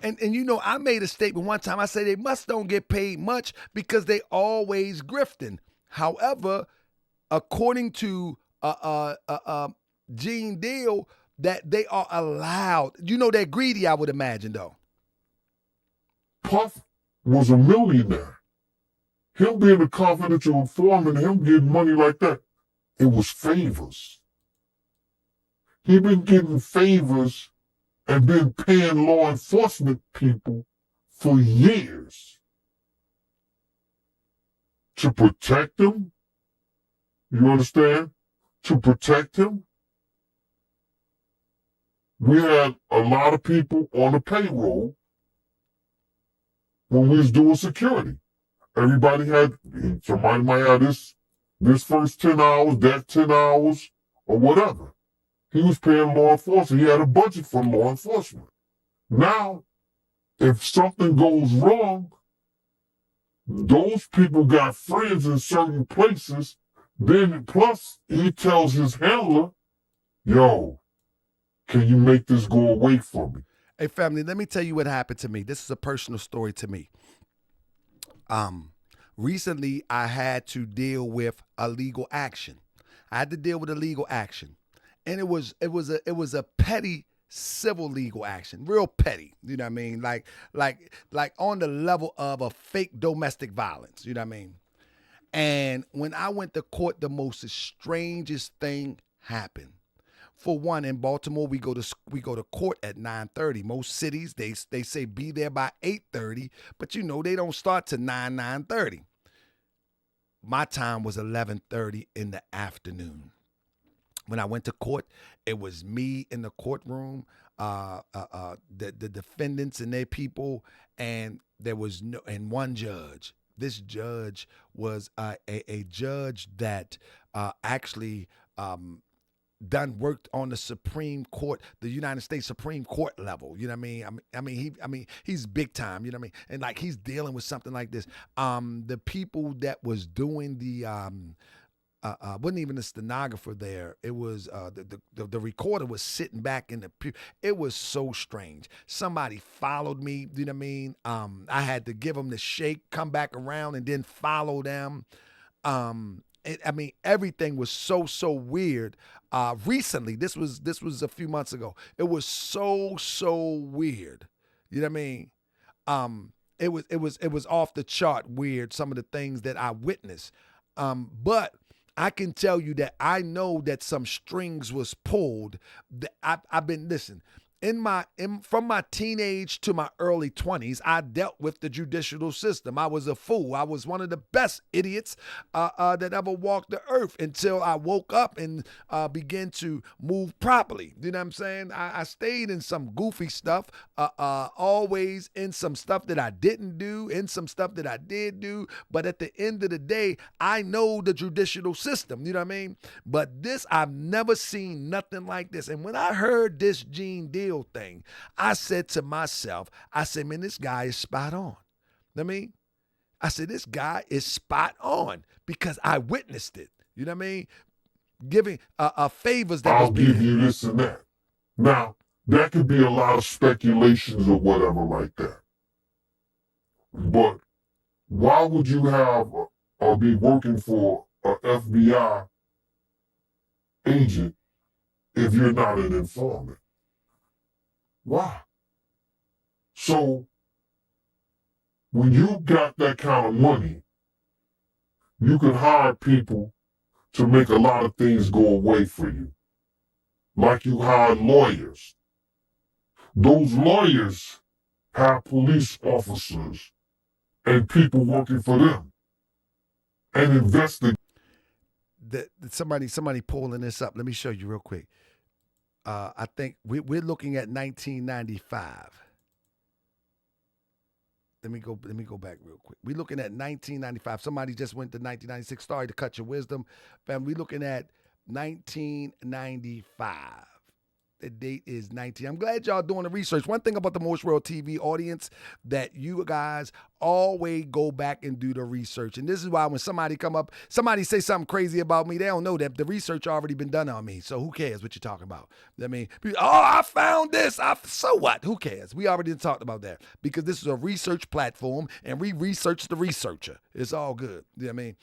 And you know, I made a statement one time. I said they must don't get paid much because they always grifting. However, according to Gene Deal, that they are allowed. You know, they're greedy, I would imagine, though. Puff was a millionaire. Him being a confidential informant, him getting money like that, it was favors. He been getting favors and been paying law enforcement people for years to protect him. You understand? To protect him. We had a lot of people on the payroll when we was doing security. Everybody somebody might have this first 10 hours, that 10 hours, or whatever. He was paying law enforcement. He had a budget for law enforcement. Now, if something goes wrong, those people got friends in certain places. Then plus he tells his handler, yo, can you make this go away for me? Hey, family, let me tell you what happened to me. This is a personal story to me. Recently, I had to deal with a legal action. And it was a petty civil legal action, real petty. You know what I mean? Like on the level of a fake domestic violence. You know what I mean? And when I went to court, the most strangest thing happened. For one, in Baltimore, we go to court at 9:30. Most cities, they say be there by 8:30, but you know they don't start to 9:30. My time was 11:30 in the afternoon. When I went to court, it was me in the courtroom, the defendants and their people, and there was one judge. This judge was a judge that actually done worked on the Supreme Court, the United States Supreme Court level. You know what I mean? He's big time. You know what I mean? And like he's dealing with something like this. The people that was doing the wasn't even a stenographer there. It was the recorder was sitting back in the pew. It was so strange. Somebody followed me. You know what I mean? I had to give them the shake, come back around, and then follow them. Everything was so weird. Recently, this was a few months ago. It was so weird. You know what I mean? It was off the chart weird. Some of the things that I witnessed. But I can tell you that I know that some strings was pulled. I've been listen. From my teenage to my early 20s, I dealt with the judicial system. I was a fool. I was one of the best idiots that ever walked the earth until I woke up and began to move properly. You know what I'm saying? I stayed in some goofy stuff, always in some stuff that I didn't do, in some stuff that I did do. But at the end of the day, I know the judicial system. You know what I mean? But this, I've never seen nothing like this. And when I heard this Gene Deal thing, I said to myself, man, this guy is spot on. I mean, I said, this guy is spot on because I witnessed it. You know what I mean? Giving favors that I'll give you this and that. Now, that could be a lot of speculations or whatever like that. But why would you have or be working for an FBI agent if you're not an informant? Why? So, when you got that kind of money, you can hire people to make a lot of things go away for you. Like you hired lawyers. Those lawyers have police officers and people working for them and investigate. Somebody pulling this up. Let me show you real quick. I think we're looking at 1995. Let me go back real quick. We're looking at 1995. Somebody just went to 1996. Sorry to cut your wisdom, fam. We're looking at 1995. The date is 19. I'm glad y'all doing the research. One thing about the Moorish World TV audience, that you guys always go back and do the research. And this is why when somebody come up, somebody say something crazy about me, they don't know that the research already been done on me. So who cares what you're talking about? I mean, I found this. So what? Who cares? We already talked about that because this is a research platform and we research the researcher. It's all good. You know what I mean?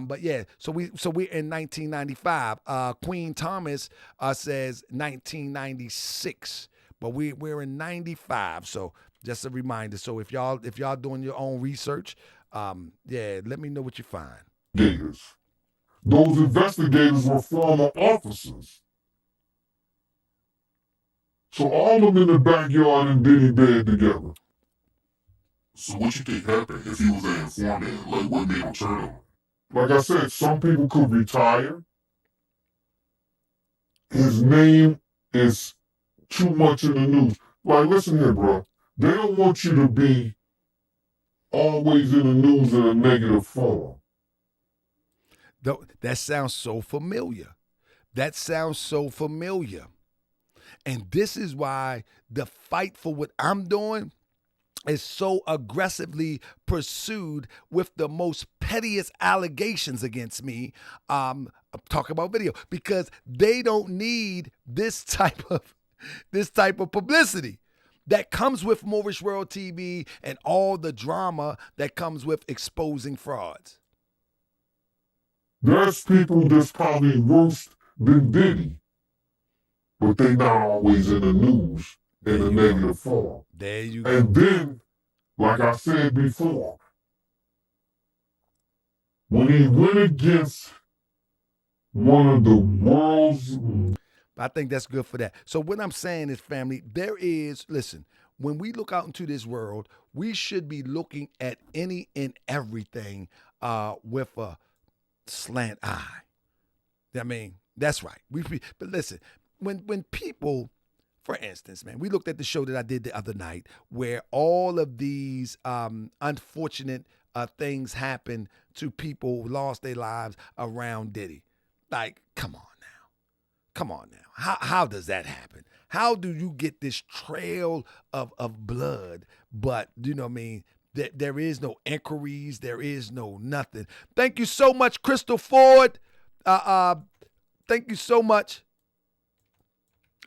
But yeah, so we're in 1995. Queen Thomas says 1996, but we're in 95. So just a reminder. So if y'all doing your own research, let me know what you find. Those investigators were former officers. So all of them in the backyard in Diddy bed together. So what you think happened if he was an informant? Like, what made him turn him? Like I said, some people could retire. His name is too much in the news. Like, listen here, bro. They don't want you to be always in the news in a negative form. That sounds so familiar. And this is why the fight for what I'm doing is so aggressively pursued with the most pettiest allegations against me. I'm talking about video because they don't need this type of publicity that comes with Moorish World TV and all the drama that comes with exposing frauds. There's people that's probably worse than Diddy, but they not always in the news in a negative form. There you go. And then, like I said before, when he went against one of the world's... I think that's good for that. So what I'm saying is, family, listen, when we look out into this world, we should be looking at any and everything with a slant eye. I mean, that's right. But listen, when people, for instance, man, we looked at the show that I did the other night where all of these unfortunate things happened to people who lost their lives around Diddy. Like, come on now. Come on now. How does that happen? How do you get this trail of blood, but, you know what I mean, there is no inquiries, there is no nothing. Thank you so much, Crystal Ford. Thank you so much.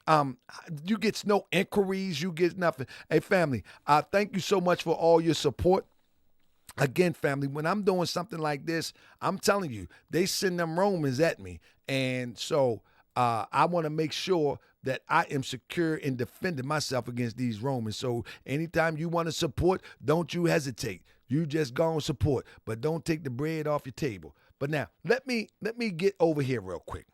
You get no inquiries, you get nothing. Hey, family, thank you so much for all your support. Again, family, when I'm doing something like this, I'm telling you, they send them Romans at me. And so I want to make sure that I am secure in defending myself against these Romans. So anytime you want to support, don't you hesitate. You just go and support, but don't take the bread off your table. But now, let me get over here real quick.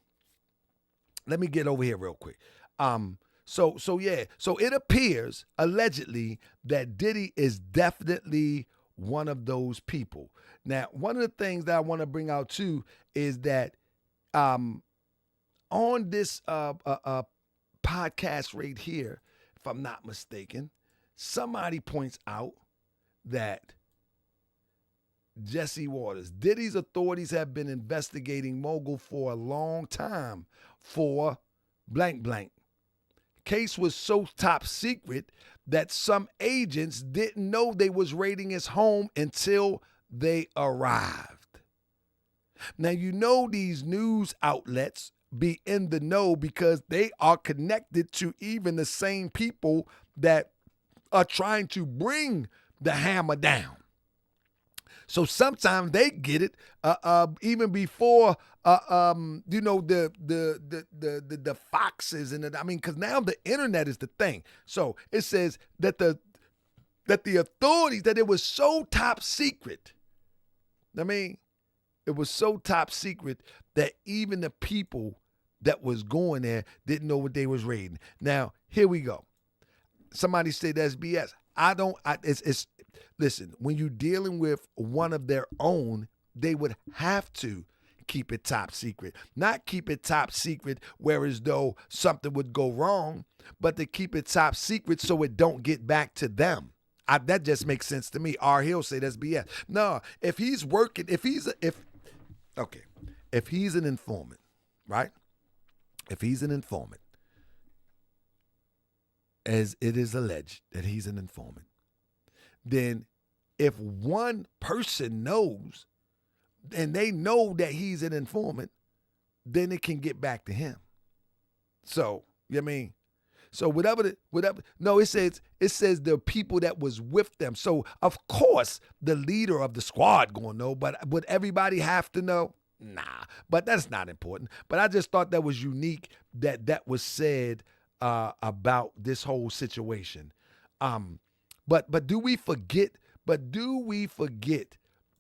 So it appears allegedly that Diddy is definitely one of those people. Now, one of the things that I want to bring out too is that on this podcast right here, if I'm not mistaken, somebody points out that Jesse Waters, Diddy's authorities have been investigating Mogul for a long time for blank blank. Case was so top secret that some agents didn't know they was raiding his home until they arrived. Now, you know these news outlets be in the know because they are connected to even the same people that are trying to bring the hammer down. So sometimes they get it even before the foxes and because now the internet is the thing. So it says that the authorities, that it was so top secret. It was so top secret that even the people that was going there didn't know what they was raiding. Now, here we go. Somebody said that's BS. Listen, when you're dealing with one of their own, they would have to keep it top secret. Not keep it top secret where as though something would go wrong, but to keep it top secret so it don't get back to them. That just makes sense to me. R. Hill say that's BS. No, if he's working, if he's an informant, right? If he's an informant, as it is alleged that he's an informant, then if one person knows and they know that he's an informant, then it can get back to him. So, so whatever, no, it says the people that was with them. So of course the leader of the squad gonna know, but would everybody have to know? Nah, but that's not important. But I just thought that was unique that was said about this whole situation. But do we forget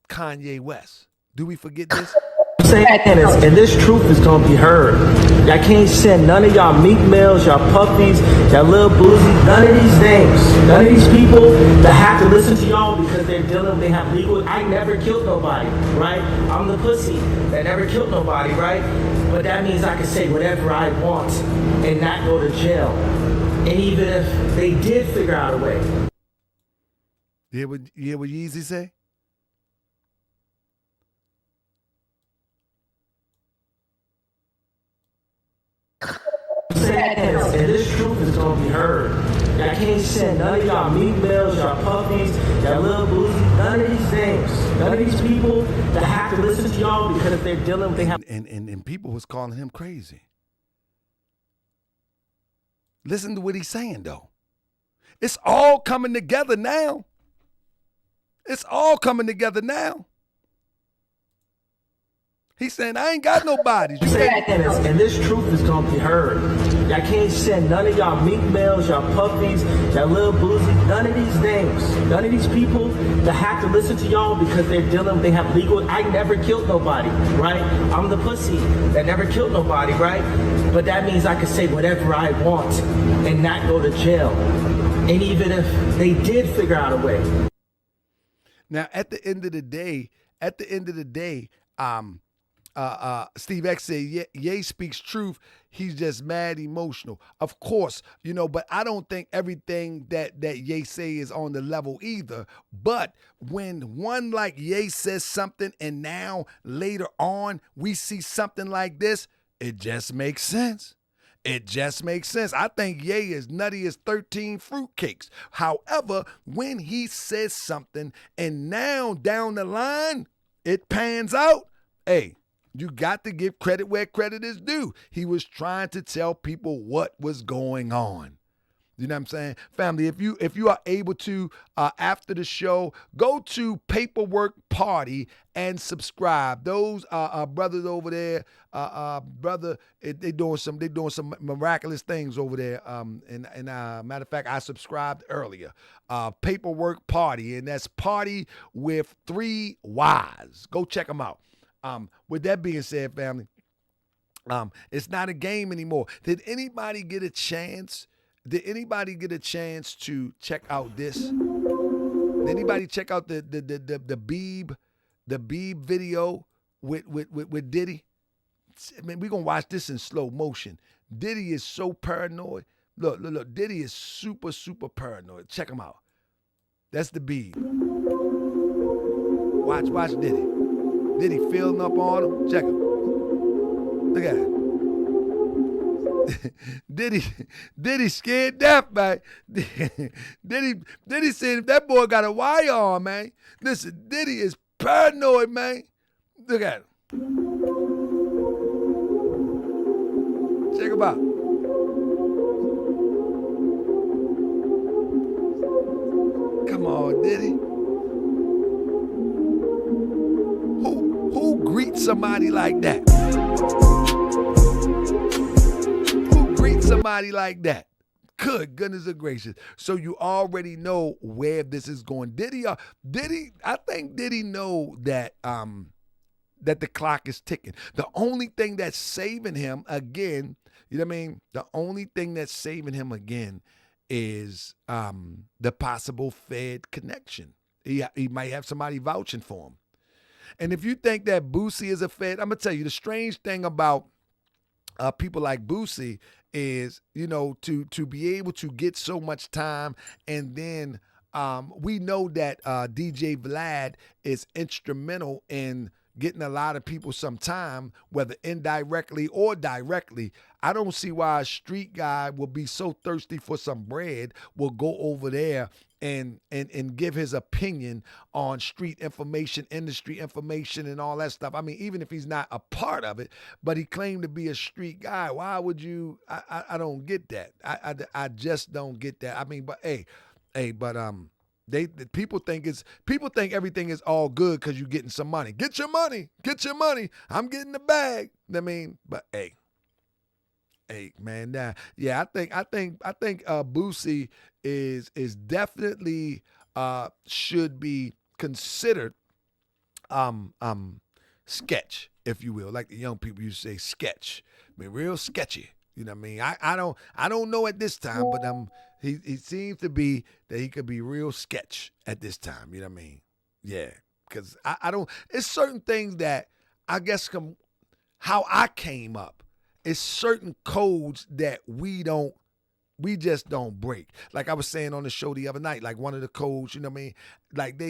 Kanye West? Do we forget this? And this truth is gonna be heard. Y'all can't send none of y'all meat males, y'all puppies, y'all little boozy, none of these names, none of these people that have to listen to y'all because they have legal. I never killed nobody, right? I'm the pussy that never killed nobody, right? But that means I can say whatever I want and not go to jail. And even if they did figure out a way. You hear what Yeezy say? And this truth is gonna be heard. Y'all can't send none of y'all meat males, y'all puppies, y'all little boozy, none of these names, none of these people that have to listen to y'all because if they're dealing with and people was calling him crazy. Listen to what he's saying though. It's all coming together now. It's all coming together now. He's saying, I ain't got no bodies. And this truth is gonna be heard. Y'all can't send none of y'all meat males, y'all puppies, y'all little boozy, none of these names, none of these people that have to listen to y'all because they have legal. I never killed nobody, right? I'm the pussy that never killed nobody, right? But that means I can say whatever I want and not go to jail. And even if they did figure out a way. Now, at the end of the day, Steve X said, Ye speaks truth. He's just mad emotional. Of course, but I don't think everything that Ye say is on the level either. But when one like Ye says something and now later on we see something like this, it just makes sense. It just makes sense. I think Ye is nutty as 13 fruitcakes. However, when he says something and now down the line, it pans out, hey, you got to give credit where credit is due. He was trying to tell people what was going on. You know what I'm saying? Family, if you are able to, after the show, go to Paperwork Party and subscribe. Those brothers over there, they doing some miraculous things over there. And matter of fact, I subscribed earlier. Paperwork Party, and that's Party with 3 Y's. Go check them out. With that being said, family, it's not a game anymore. Did anybody get a chance? Did anybody get a chance to check out this? Did anybody check out the Beeb video with Diddy? I mean, we're gonna watch this in slow motion. Diddy is so paranoid. Look, Diddy is super paranoid. Check him out. That's the Beeb. Watch Diddy. Diddy filling up on him. Check him. Look at it. Diddy scared death, man. Diddy said if that boy got a wire on, man. Listen, Diddy is paranoid, man. Look at him. Check him out. Come on, Diddy. Who greets somebody like that? Somebody like that. Good goodness gracious. So you already know where this is going. Diddy, I think Diddy know that that the clock is ticking. The only thing that's saving him again, you know what I mean? The only thing that's saving him again is the possible Fed connection. He might have somebody vouching for him. And if you think that Boosie is a Fed, I'm gonna tell you the strange thing about people like Boosie is, you know, to be able to get so much time, and then we know that DJ Vlad is instrumental in getting a lot of people some time, whether indirectly or directly. I don't see why a street guy will be so thirsty for some bread, will go over there and give his opinion on street information, industry information, and all that stuff. I mean, even if he's not a part of it, but he claimed to be a street guy. Why would you? I don't get that. I just don't get that. I mean, but people think everything is all good because you're getting some money. Get your money. I'm getting the bag. I mean, but hey, man, nah. Yeah, I think Boosie is definitely should be considered sketch, if you will, like the young people used to say, sketch. I mean, real sketchy. You know what I mean? I don't know at this time, but he seems to be that he could be real sketch at this time. You know what I mean? Yeah, because I don't. It's certain things that I guess how I came up. It's certain codes that we just don't break. Like I was saying on the show the other night, like one of the codes, you know what I mean? Like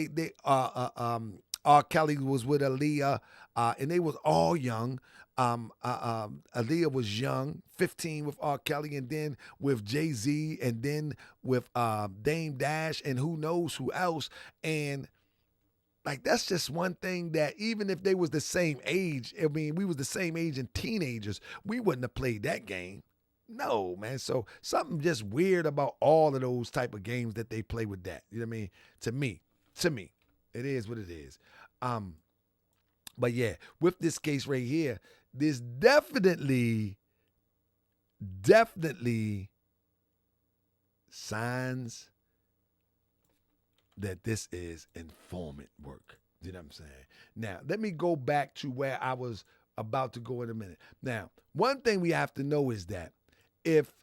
R. Kelly was with Aaliyah, and they was all young. Aaliyah was young, 15 with R. Kelly, and then with Jay-Z, and then with Dame Dash, and who knows who else. And like, that's just one thing that even if they was the same age, I mean, we was the same age and teenagers, we wouldn't have played that game. No, man. So something just weird about all of those type of games that they play with that. You know what I mean? To me, it is what it is. But yeah, with this case right here, there's definitely signs that this is informant work. You know what I'm saying? Now, let me go back to where I was about to go in a minute. Now, one thing we have to know is that if,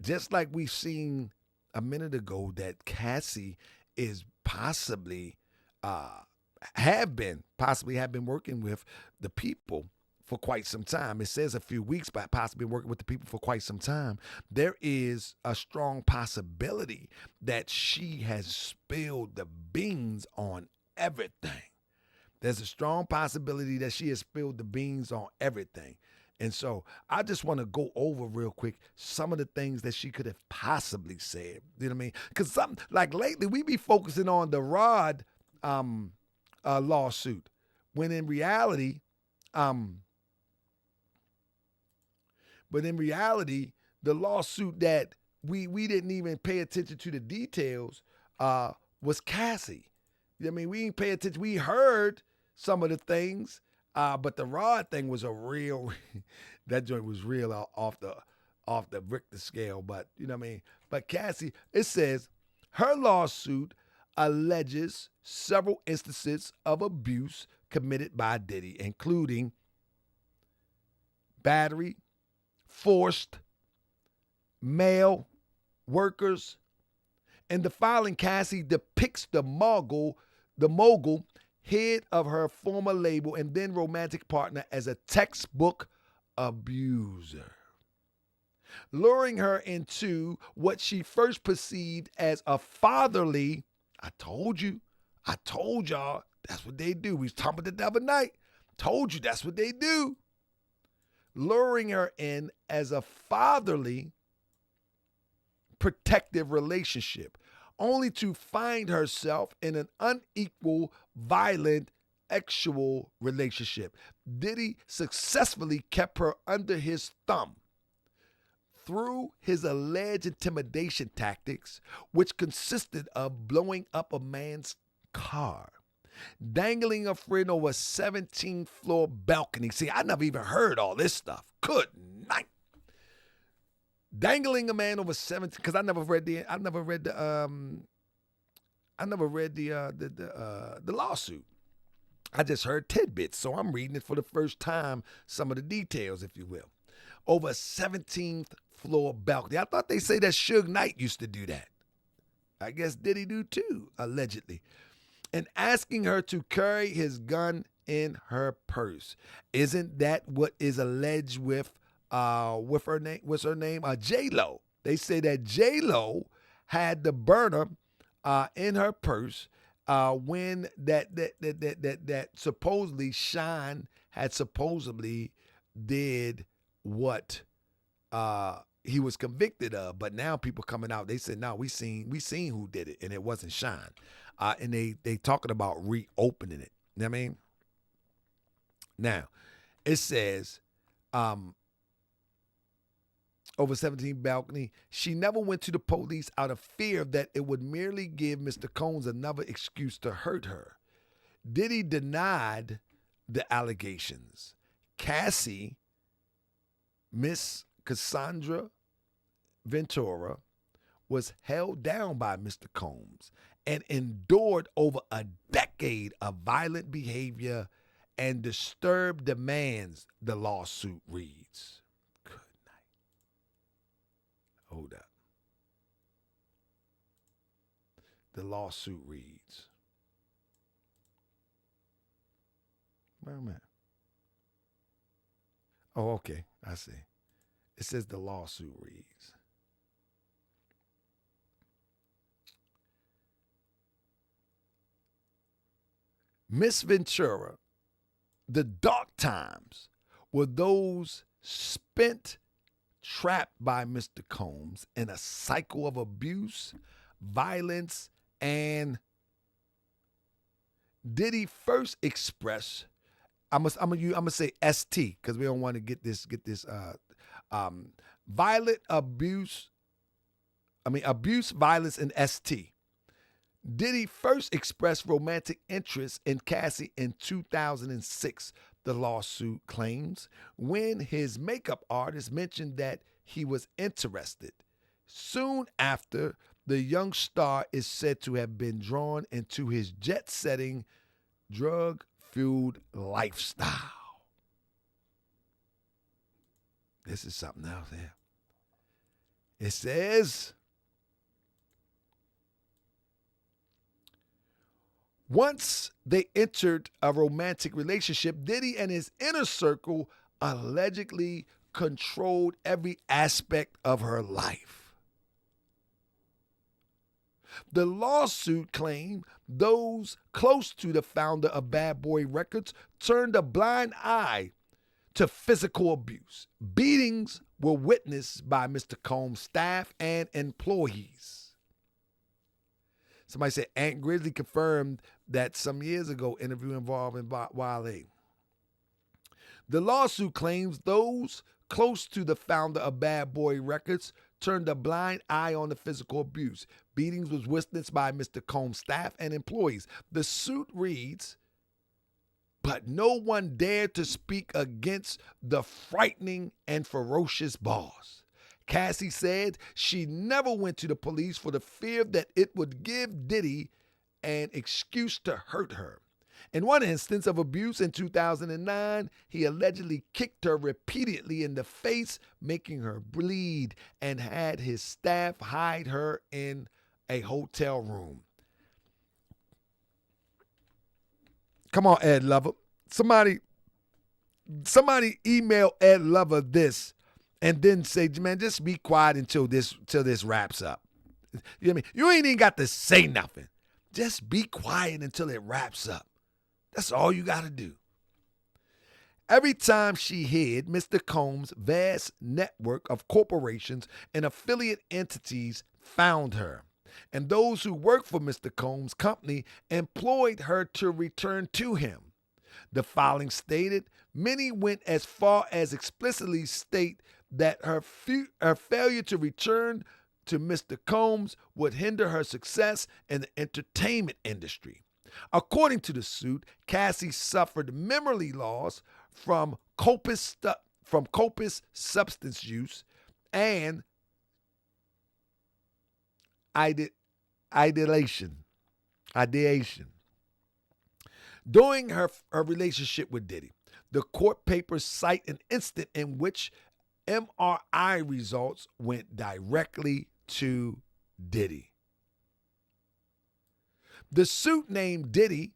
just like we've seen a minute ago, that Cassie is possibly have been working with the people for quite some time. It says a few weeks, but possibly working with the people for quite some time. There is a strong possibility that she has spilled the beans on everything. There's a strong possibility that she has spilled the beans on everything. And so I just want to go over real quick some of the things that she could have possibly said. You know what I mean? Because something like lately we be focusing on the Rod lawsuit, when in reality, the lawsuit that we didn't even pay attention to the details was Cassie. You know what I mean? We didn't pay attention. We heard some of the things. But the Rod thing was a real, that joint was real off the Richter scale. But you know what I mean? But Cassie, it says her lawsuit alleges several instances of abuse committed by Diddy, including battery, forced, male workers. In the filing, Cassie depicts the mogul head of her former label and then romantic partner as a textbook abuser, luring her into what she first perceived as a fatherly, I told y'all, that's what they do. We was talking about it the other night. Told you that's what they do. Luring her in as a fatherly, protective relationship, only to find herself in an unequal, violent, sexual relationship. Diddy successfully kept her under his thumb through his alleged intimidation tactics, which consisted of blowing up a man's car, dangling a friend over a 17th floor balcony. See, I never even heard all this stuff. Good night. Dangling a man over 17, because I never read the lawsuit. I just heard tidbits, so I'm reading it for the first time, some of the details, if you will. Over a 17th floor balcony. I thought they say that Suge Knight used to do that. I guess Diddy do too, allegedly. And asking her to carry his gun in her purse. Isn't that what is alleged with her name? What's her name? J-Lo. They say that J-Lo had the burner in her purse when that supposedly Sean had supposedly did what he was convicted of. But now people coming out, they said, no, we seen who did it, and it wasn't Sean. And they talking about reopening it. You know what I mean? Now, it says over 17 balcony, she never went to the police out of fear that it would merely give Mr. Combs another excuse to hurt her. Diddy denied the allegations. Cassie, Miss Cassandra Ventura, was held down by Mr. Combs and endured over a decade of violent behavior and disturbed demands, the lawsuit reads. Good night. Hold up. The lawsuit reads. Where am I? Oh, okay. I see. It says the lawsuit reads. Miss Ventura, the dark times were those spent trapped by Mr. Combs in a cycle of abuse, violence, and Diddy first expressed, I'm gonna say ST because we don't want to get this violent abuse. Abuse, violence, and ST. Diddy first expressed romantic interest in Cassie in 2006, the lawsuit claims, when his makeup artist mentioned that he was interested. Soon after, the young star is said to have been drawn into his jet-setting, drug-fueled lifestyle. This is something else here. It says, once they entered a romantic relationship, Diddy and his inner circle allegedly controlled every aspect of her life. The lawsuit claimed those close to the founder of Bad Boy Records turned a blind eye to physical abuse. Beatings were witnessed by Mr. Combs' staff and employees. Somebody said Aunt Grizzly confirmed that some years ago interview involving Wale. The lawsuit claims those close to the founder of Bad Boy Records turned a blind eye on the physical abuse. Beatings was witnessed by Mr. Combs' staff and employees. The suit reads, but no one dared to speak against the frightening and ferocious boss. Cassie said she never went to the police for the fear that it would give Diddy an excuse to hurt her. In one instance of abuse in 2009, he allegedly kicked her repeatedly in the face, making her bleed, and had his staff hide her in a hotel room. Come on, Ed Lover. Somebody email Ed Lover this and then say, man, just be quiet until this wraps up. You know what I mean? You ain't even got to say nothing. Just be quiet until it wraps up. That's all you got to do. Every time she hid, Mr. Combs' vast network of corporations and affiliate entities found her. And those who worked for Mr. Combs' company employed her to return to him. The filing stated many went as far as explicitly state that her failure to return to Mr. Combs would hinder her success in the entertainment industry. According to the suit, Cassie suffered memory loss from copious substance use and ideation. During her relationship with Diddy, the court papers cite an instant in which MRI results went directly to Diddy. The suit named Diddy,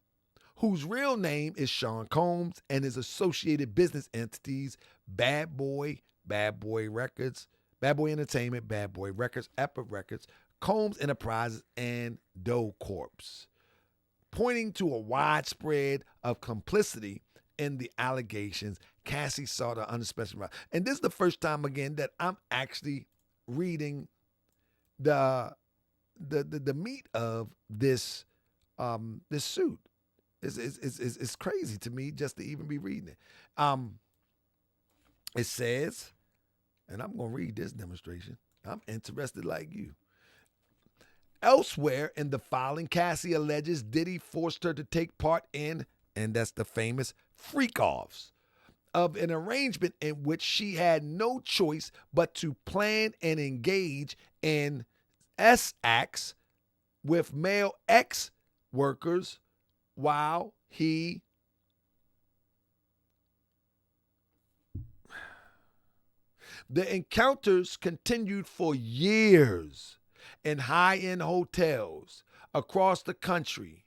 whose real name is Sean Combs, and his associated business entities, Bad Boy Records, Bad Boy Entertainment, Bad Boy Records, Epic Records, Combs Enterprises, and Doe Corps, pointing to a widespread of complicity in the allegations. Cassie sought an unspecified. And this is the first time again that I'm actually reading the meat of this suit. It's crazy to me just to even be reading it. It says, and I'm going to read this demonstration. I'm interested like you. Elsewhere in the filing, Cassie alleges Diddy forced her to take part in, and that's the famous freak-offs, of an arrangement in which she had no choice but to plan and engage in acts with male ex-workers while he The encounters continued for years in high-end hotels across the country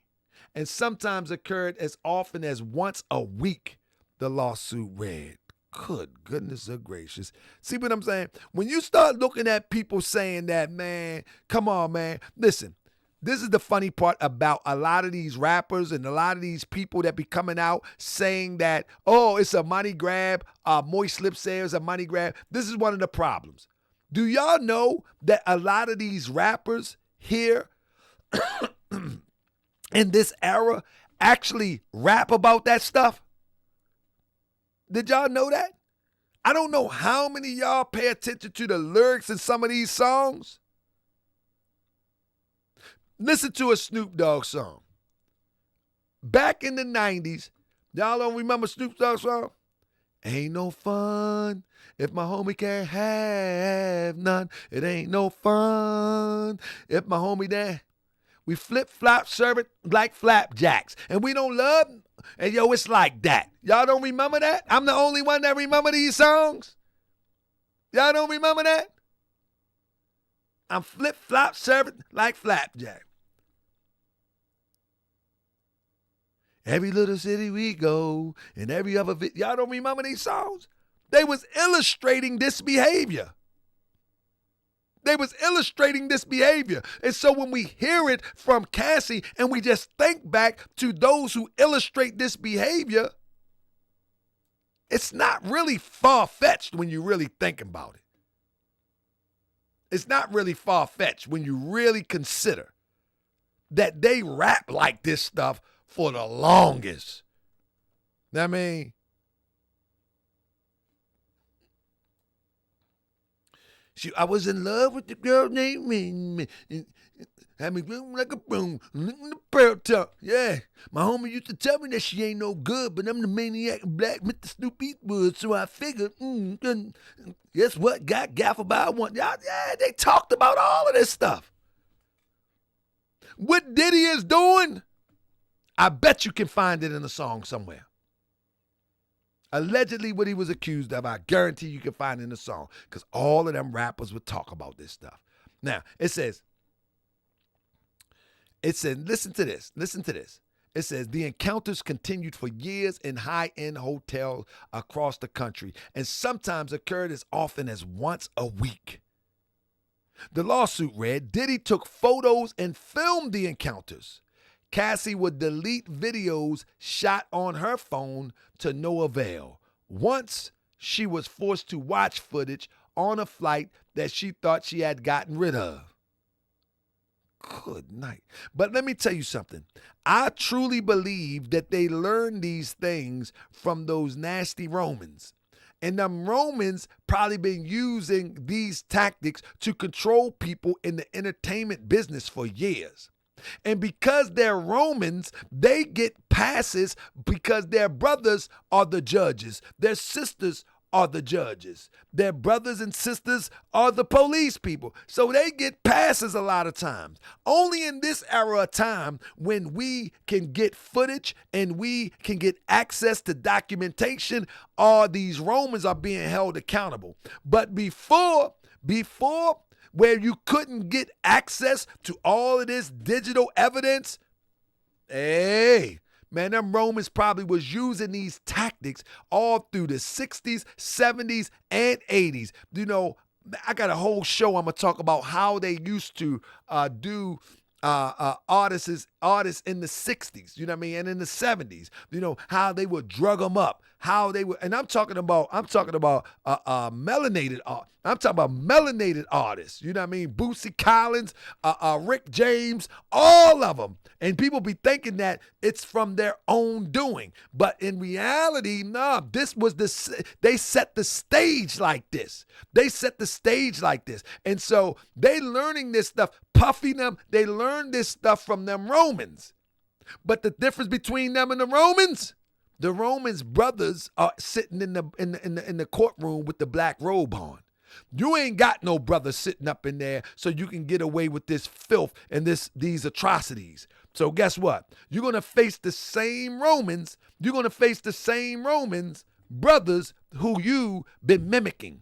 and sometimes occurred as often as once a week, the lawsuit read. Good goodness gracious. See what I'm saying? When you start looking at people saying that, man, come on, man. Listen, this is the funny part about a lot of these rappers and a lot of these people that be coming out saying that, oh, it's a money grab. Moist Lip says a money grab. This is one of the problems. Do y'all know that a lot of these rappers here in this era actually rap about that stuff? Did y'all know that? I don't know how many of y'all pay attention to the lyrics in some of these songs. Listen to a Snoop Dogg song. Back in the 90s, y'all don't remember Snoop Dogg's song? Ain't no fun if my homie can't have none. It ain't no fun if my homie there. We flip-flop, serve it like flapjacks. And we don't love, and yo, it's like that. Y'all don't remember that? I'm the only one that remember these songs? Y'all don't remember that? I'm flip-flop, serve it like flapjack. Every little city we go, and every other y'all don't remember these songs? They was illustrating this behavior. They was illustrating this behavior. And so when we hear it from Cassie and we just think back to those who illustrate this behavior, It's not really far-fetched when you really think about it. It's not really far-fetched when you really consider that they rap like this stuff for the longest. Know what I mean? I was in love with the girl named me. Had me boom like a boom, the pearl talk. Yeah, my homie used to tell me that she ain't no good, but I'm the maniac black Mr. Snoop Eastwood, so I figured, guess what? Got gaffed by one. Yeah, they talked about all of this stuff. What Diddy is doing, I bet you can find it in a song somewhere. Allegedly what he was accused of, I guarantee you can find it in a song, because all of them rappers would talk about this stuff. Now, it said, listen to this. It says, the encounters continued for years in high-end hotels across the country and sometimes occurred as often as once a week. The lawsuit read, Diddy took photos and filmed the encounters. Cassie would delete videos shot on her phone to no avail. Once, she was forced to watch footage on a flight that she thought she had gotten rid of. Good night. But let me tell you something. I truly believe that they learned these things from those nasty Romans. And them Romans probably been using these tactics to control people in the entertainment business for years. And because they're Romans, they get passes because their brothers are the judges. Their sisters are the judges. Their brothers and sisters are the police people. So they get passes a lot of times. Only in this era of time when we can get footage and we can get access to documentation, all these Romans are being held accountable. But before, where you couldn't get access to all of this digital evidence, hey, man, them Romans probably was using these tactics all through the 60s, 70s, and 80s. You know, I got a whole show I'm going to talk about how they used to do artists in the 60s, you know what I mean, and in the 70s, you know, how they would drug them up, how they would, and I'm talking about melanated art. I'm talking about melanated artists, you know what I mean, Bootsy Collins, Rick James, all of them. And people be thinking that it's from their own doing. But in reality, no, they set the stage like this. They set the stage like this. And so they learning this stuff, Puffy them, they learned this stuff from them Romans. But the difference between them and the Romans brothers are sitting in the courtroom with the black robe on. You ain't got no brother sitting up in there so you can get away with this filth and these atrocities. So guess what? You're going to face the same Romans. You're going to face the same Romans brothers who you been mimicking.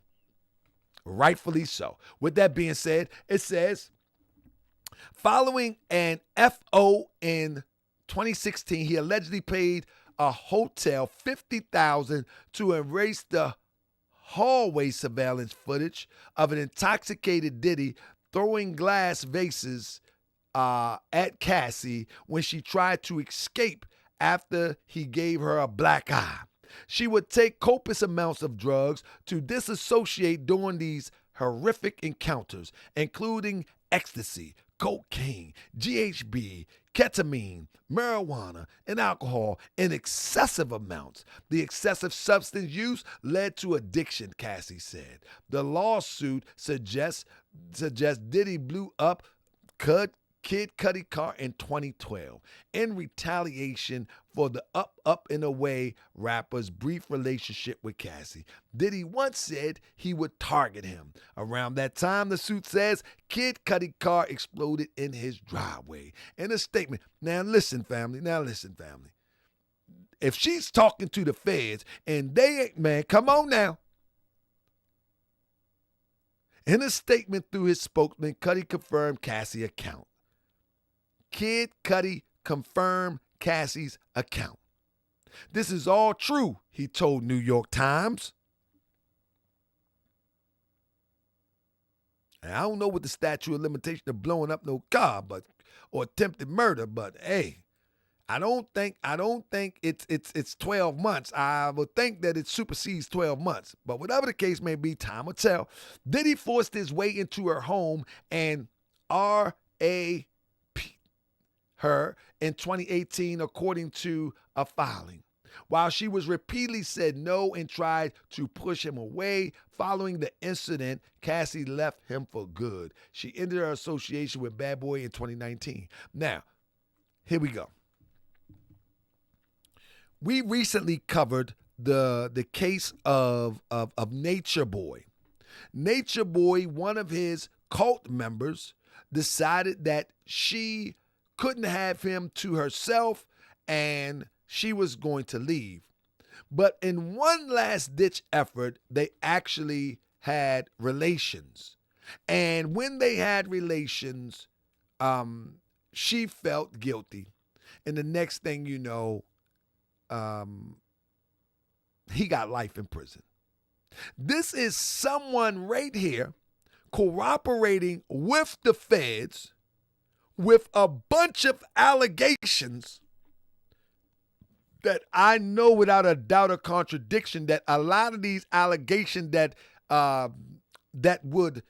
Rightfully so. With that being said, it says, following an FO in 2016, he allegedly paid a hotel $50,000 to erase the hallway surveillance footage of an intoxicated Diddy throwing glass vases at Cassie when she tried to escape after he gave her a black eye. She would take copious amounts of drugs to disassociate during these horrific encounters, including ecstasy, cocaine, GHB, ketamine, marijuana, and alcohol in excessive amounts. The excessive substance use led to addiction, Cassie said. The lawsuit suggests Diddy blew up Kid Cudi car in 2012 in retaliation for the Up and Away rapper's brief relationship with Cassie. Diddy once said he would target him. Around that time, the suit says, Kid Cudi car exploded in his driveway. In a statement, now listen, family. If she's talking to the feds and they ain't, man, come on now. In a statement through his spokesman, Cudi confirmed Cassie's account. Kid Cudi confirmed Cassie's account. This is all true, he told New York Times. And I don't know what the statute of limitation of blowing up no car or attempted murder, but hey, I don't think it's 12 months. I would think that it supersedes 12 months. But whatever the case may be, time will tell. Diddy forced his way into her home and R.A.P. her in 2018, according to a filing. While she was repeatedly said no and tried to push him away, following the incident, Cassie left him for good. She ended her association with Bad Boy in 2019. Now, here we go. We recently covered the case of Nature Boy. Nature Boy, one of his cult members, decided that she couldn't have him to herself and she was going to leave. But in one last ditch effort, they actually had relations. And when they had relations, she felt guilty. And the next thing you know, he got life in prison. This is someone right here cooperating with the feds with a bunch of allegations that I know without a doubt or contradiction that a lot of these allegations that would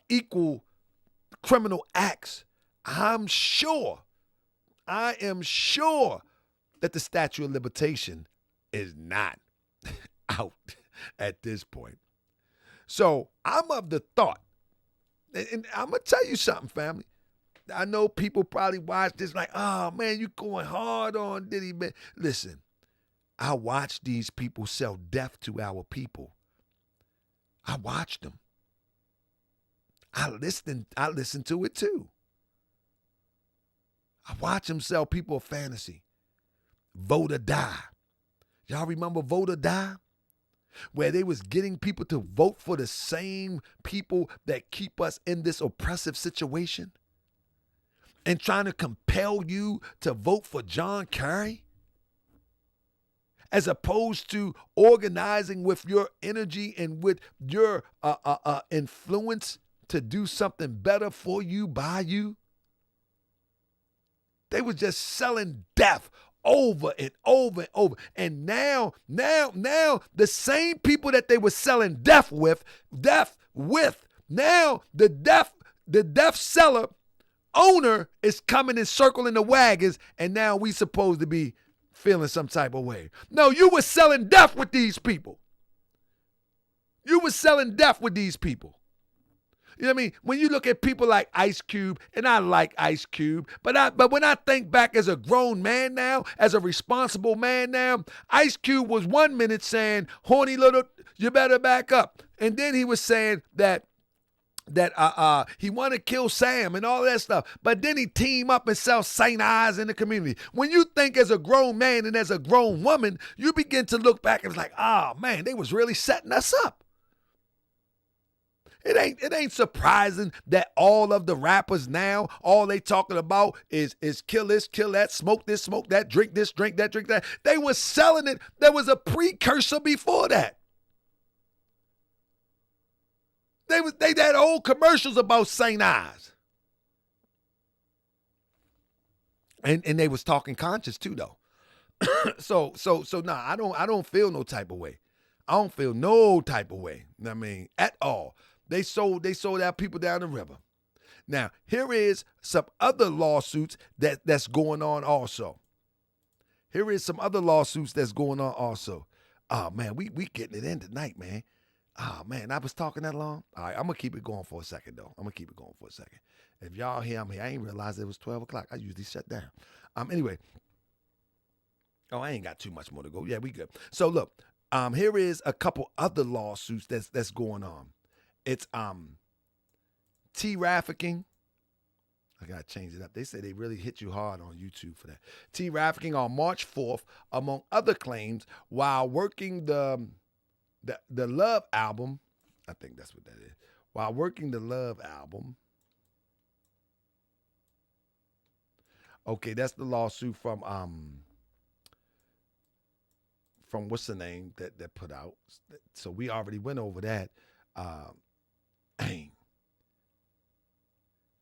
equal criminal acts, I am sure that the statute of limitation is not out at this point. So I'm of the thought, and I'm going to tell you something, family. I know people probably watch this like, oh, man, you going hard on Diddy, man. Listen, I watch these people sell death to our people. I watched them. I listen to it too. I watch them sell people a fantasy. Vote or die. Y'all remember Vote or Die? Where they was getting people to vote for the same people that keep us in this oppressive situation? And trying to compel you to vote for John Kerry? As opposed to organizing with your energy and with your influence to do something better for you, by you? They were just selling death over and over and over. And now, the same people that they were selling death with, now the death seller owner is coming and circling the wagons, and now we supposed to be feeling some type of way. No, you were selling death with these people. You were selling death with these people. You know what I mean? When you look at people like Ice Cube, and I like Ice Cube, but when I think back as a grown man now, as a responsible man now, Ice Cube was 1 minute saying, horny little, you better back up. And then he was saying that he want to kill Sam and all that stuff. But then he team up and sell St. Eyes in the community. When you think as a grown man and as a grown woman, you begin to look back and it's like, oh man, they was really setting us up. It ain't surprising that all of the rappers now, all they talking about is kill this, kill that, smoke this, smoke that, drink this, drink that, drink that. They were selling it. There was a precursor before that. They had old commercials about St. Eyes. And they was talking conscious too, though. So nah, I don't feel no type of way. I don't feel no type of way. I mean, at all. They sold out people down the river. Now, here is some other lawsuits that's going on also. Here is some other lawsuits that's going on also. Oh man, we getting it in tonight, man. Oh man, I was talking that long. All right, I'm gonna keep it going for a second though. If y'all hear me, I ain't realized it was 12 o'clock. I usually shut down. Anyway. Oh, I ain't got too much more to go. Yeah, we good. So look, here is a couple other lawsuits that's going on. It's T-trafficking. I gotta change it up. They say they really hit you hard on YouTube for that. T-trafficking on March 4th, among other claims, while working the Love album. I think that's what that is. While working the Love album. Okay, that's the lawsuit from what's the name that put out. So we already went over that.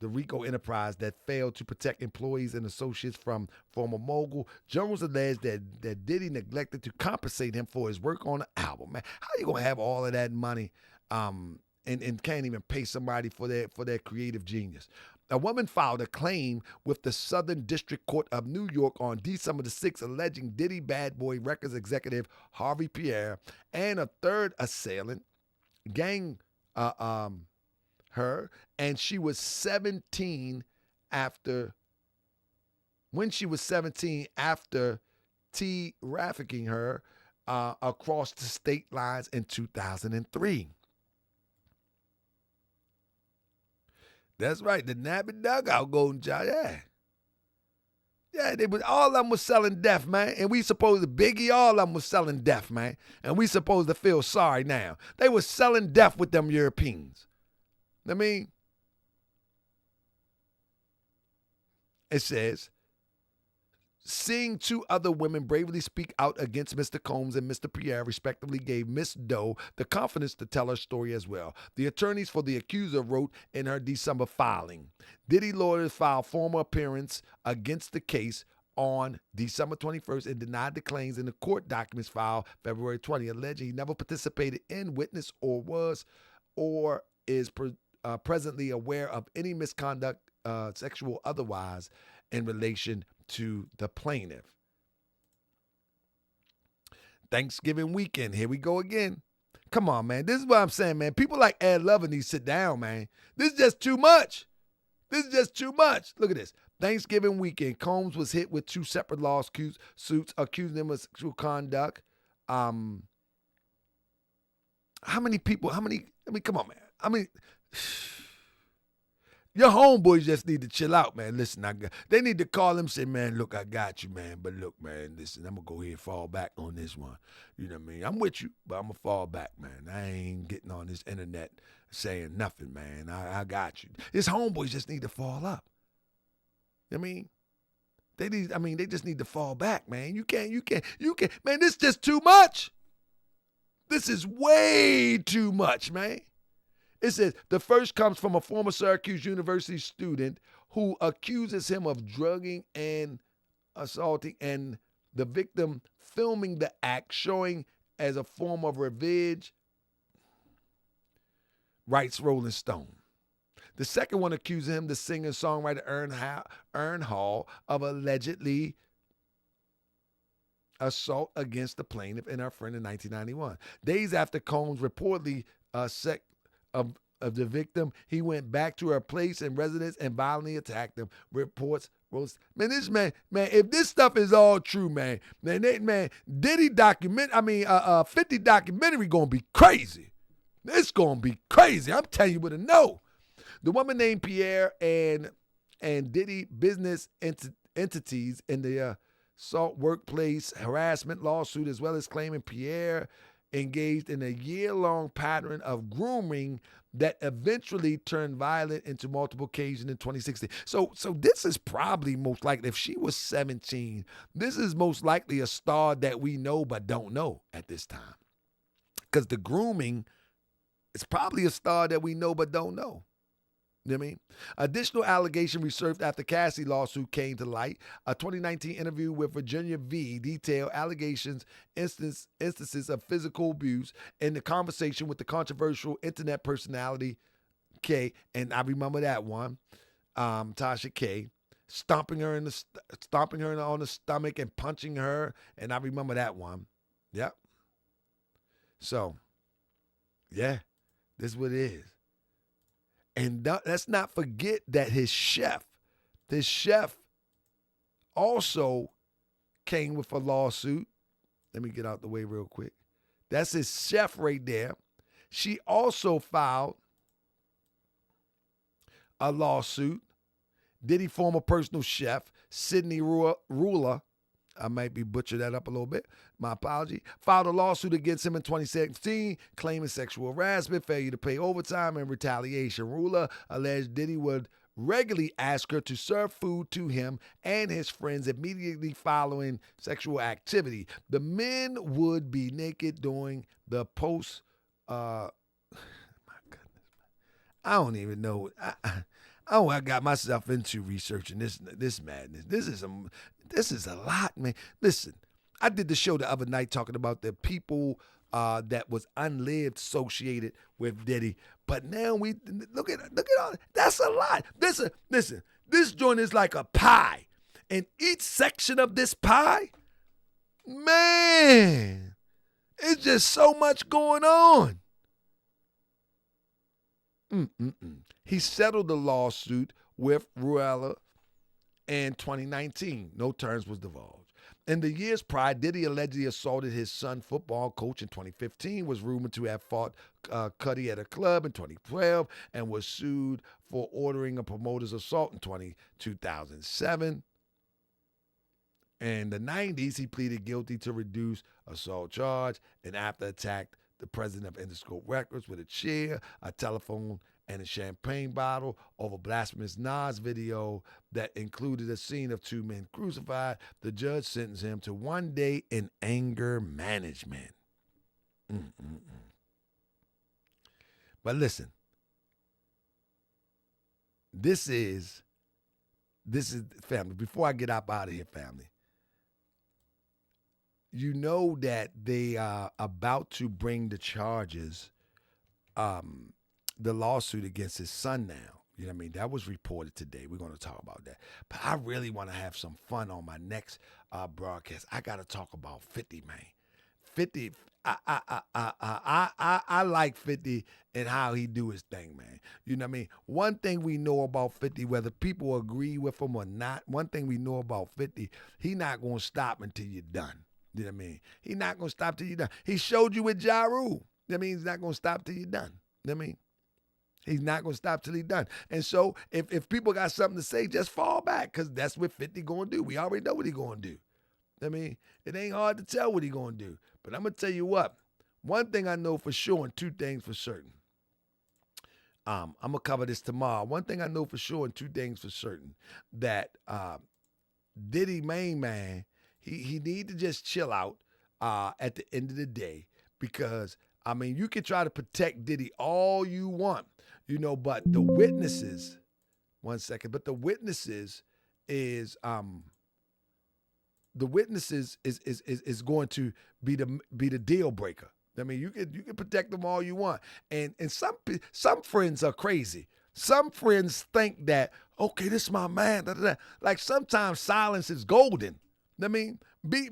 the RICO enterprise that failed to protect employees and associates from former mogul. Jones alleged that Diddy neglected to compensate him for his work on the album. Man, how you gonna have all of that money and can't even pay somebody for their creative genius? A woman filed a claim with the Southern District Court of New York on December the 6th, alleging Diddy Bad Boy Records executive Harvey Pierre and a third assailant gang her, and she was 17 after trafficking her across the state lines in 2003. That's right, the Nappy Dugout Golden Child, yeah. Yeah, all of them was selling death, man. And we supposed to, Biggie, all of them was selling death, man. And we supposed to feel sorry now. They was selling death with them Europeans. I mean, it says, seeing two other women bravely speak out against Mr. Combs and Mr. Pierre, respectively, gave Miss Doe the confidence to tell her story as well. The attorneys for the accuser wrote in her December filing, Diddy lawyers filed formal appearance against the case on December 21st and denied the claims in the court documents filed February 20, alleging he never participated in, witnessed, or was or is presently aware of any misconduct, sexual otherwise, in relation to the plaintiff. Thanksgiving weekend, here we go again. Come on, man. This is what I'm saying, man. People like Ed Lover need to sit down, man. This is just too much. This is just too much. Look at this. Thanksgiving weekend, Combs was hit with two separate lawsuits accusing him of sexual conduct. How many people, come on, man. Your homeboys just need to chill out, man. Listen, they need to call him and say, man, look, I got you, man. But look, man, listen, I'm going to go ahead and fall back on this one. You know what I mean? I'm with you, but I'm going to fall back, man. I ain't getting on this internet saying nothing, man. I got you. His homeboys just need to fall up. You know what I mean? They just need to fall back, man. You can't. Man, this is just too much. This is way too much, man. It says the first comes from a former Syracuse University student who accuses him of drugging and assaulting, and the victim filming the act, showing as a form of revenge, writes Rolling Stone. The second one accuses him, the singer-songwriter Ern Hall, of allegedly assault against the plaintiff and her friend in 1991. Days after Combs reportedly of the victim, he went back to her place and residence and violently attacked them. Reports rose. Man, this man, if this stuff is all true, man, Diddy 50 documentary gonna be crazy. It's gonna be crazy. I'm telling you what I know. The woman named Pierre and Diddy business entities in the assault workplace harassment lawsuit, as well as claiming Pierre engaged in a year-long pattern of grooming that eventually turned violent into multiple occasions in 2016. So this is probably most likely, if she was 17, this is most likely a star that we know but don't know at this time. Because the grooming is probably a star that we know but don't know. You know what I mean? Additional allegation resurfaced after Cassie lawsuit came to light. A 2019 interview with Virginia V detailed allegations, instances of physical abuse in the conversation with the controversial internet personality K, and I remember that one, Tasha K, stomping her on the stomach and punching her, and I remember that one. Yep. So, yeah, this is what it is. And let's not forget that his chef also came with a lawsuit. Let me get out the way real quick. That's his chef right there. She also filed a lawsuit. Diddy former personal chef, Sidney Ruler, I might be butchered that up a little bit, my apology, filed a lawsuit against him in 2017, claiming sexual harassment, failure to pay overtime, and retaliation. Ruler alleged Diddy would regularly ask her to serve food to him and his friends immediately following sexual activity. The men would be naked during the post, my goodness, I don't even know. Oh, I got myself into researching this madness. This is a lot, man. Listen, I did the show the other night talking about the people that was unlived associated with Diddy, but now we look at all. That's a lot. Listen, this joint is like a pie, and each section of this pie, man, it's just so much going on. He settled the lawsuit with Ruella in 2019. No terms was divulged. In the years prior, Diddy allegedly assaulted his son football coach in 2015, was rumored to have fought Cuddy at a club in 2012, and was sued for ordering a promoter's assault in 2007. In the 90s, he pleaded guilty to reduced assault charge, and after attacked the president of Interscope Records with a chair, a telephone, and a champagne bottle over blasphemous Nas video that included a scene of two men crucified. The judge sentenced him to 1 day in anger management. But listen, this is family. Before I get up out of here, family, you know that they are about to bring the charges, the lawsuit against his son now. You know what I mean? That was reported today. We're going to talk about that. But I really want to have some fun on my next broadcast. I got to talk about 50, man. 50, I like 50 and how he do his thing, man. You know what I mean? One thing we know about 50, whether people agree with him or not, one thing we know about 50, he not going to stop until you're done. You know what I mean? He not going to stop till you're done. He showed you with Ja Rule. That means he's not going to stop till you're done. You know what I mean? He's not going to stop till he's done. And so if people got something to say, just fall back, because that's what 50 going to do. We already know what he going to do. I mean, it ain't hard to tell what he going to do. But I'm going to tell you what. One thing I know for sure and two things for certain. I'm going to cover this tomorrow. One thing I know for sure and two things for certain. That Diddy, main man, he need to just chill out at the end of the day. Because, I mean, you can try to protect Diddy all you want. You know, but the witnesses, but the witnesses is going to be the deal breaker. I mean, you can protect them all you want, and some friends are crazy. Some friends think that, okay, this is my man. Da, da, da. Like sometimes silence is golden. I mean, be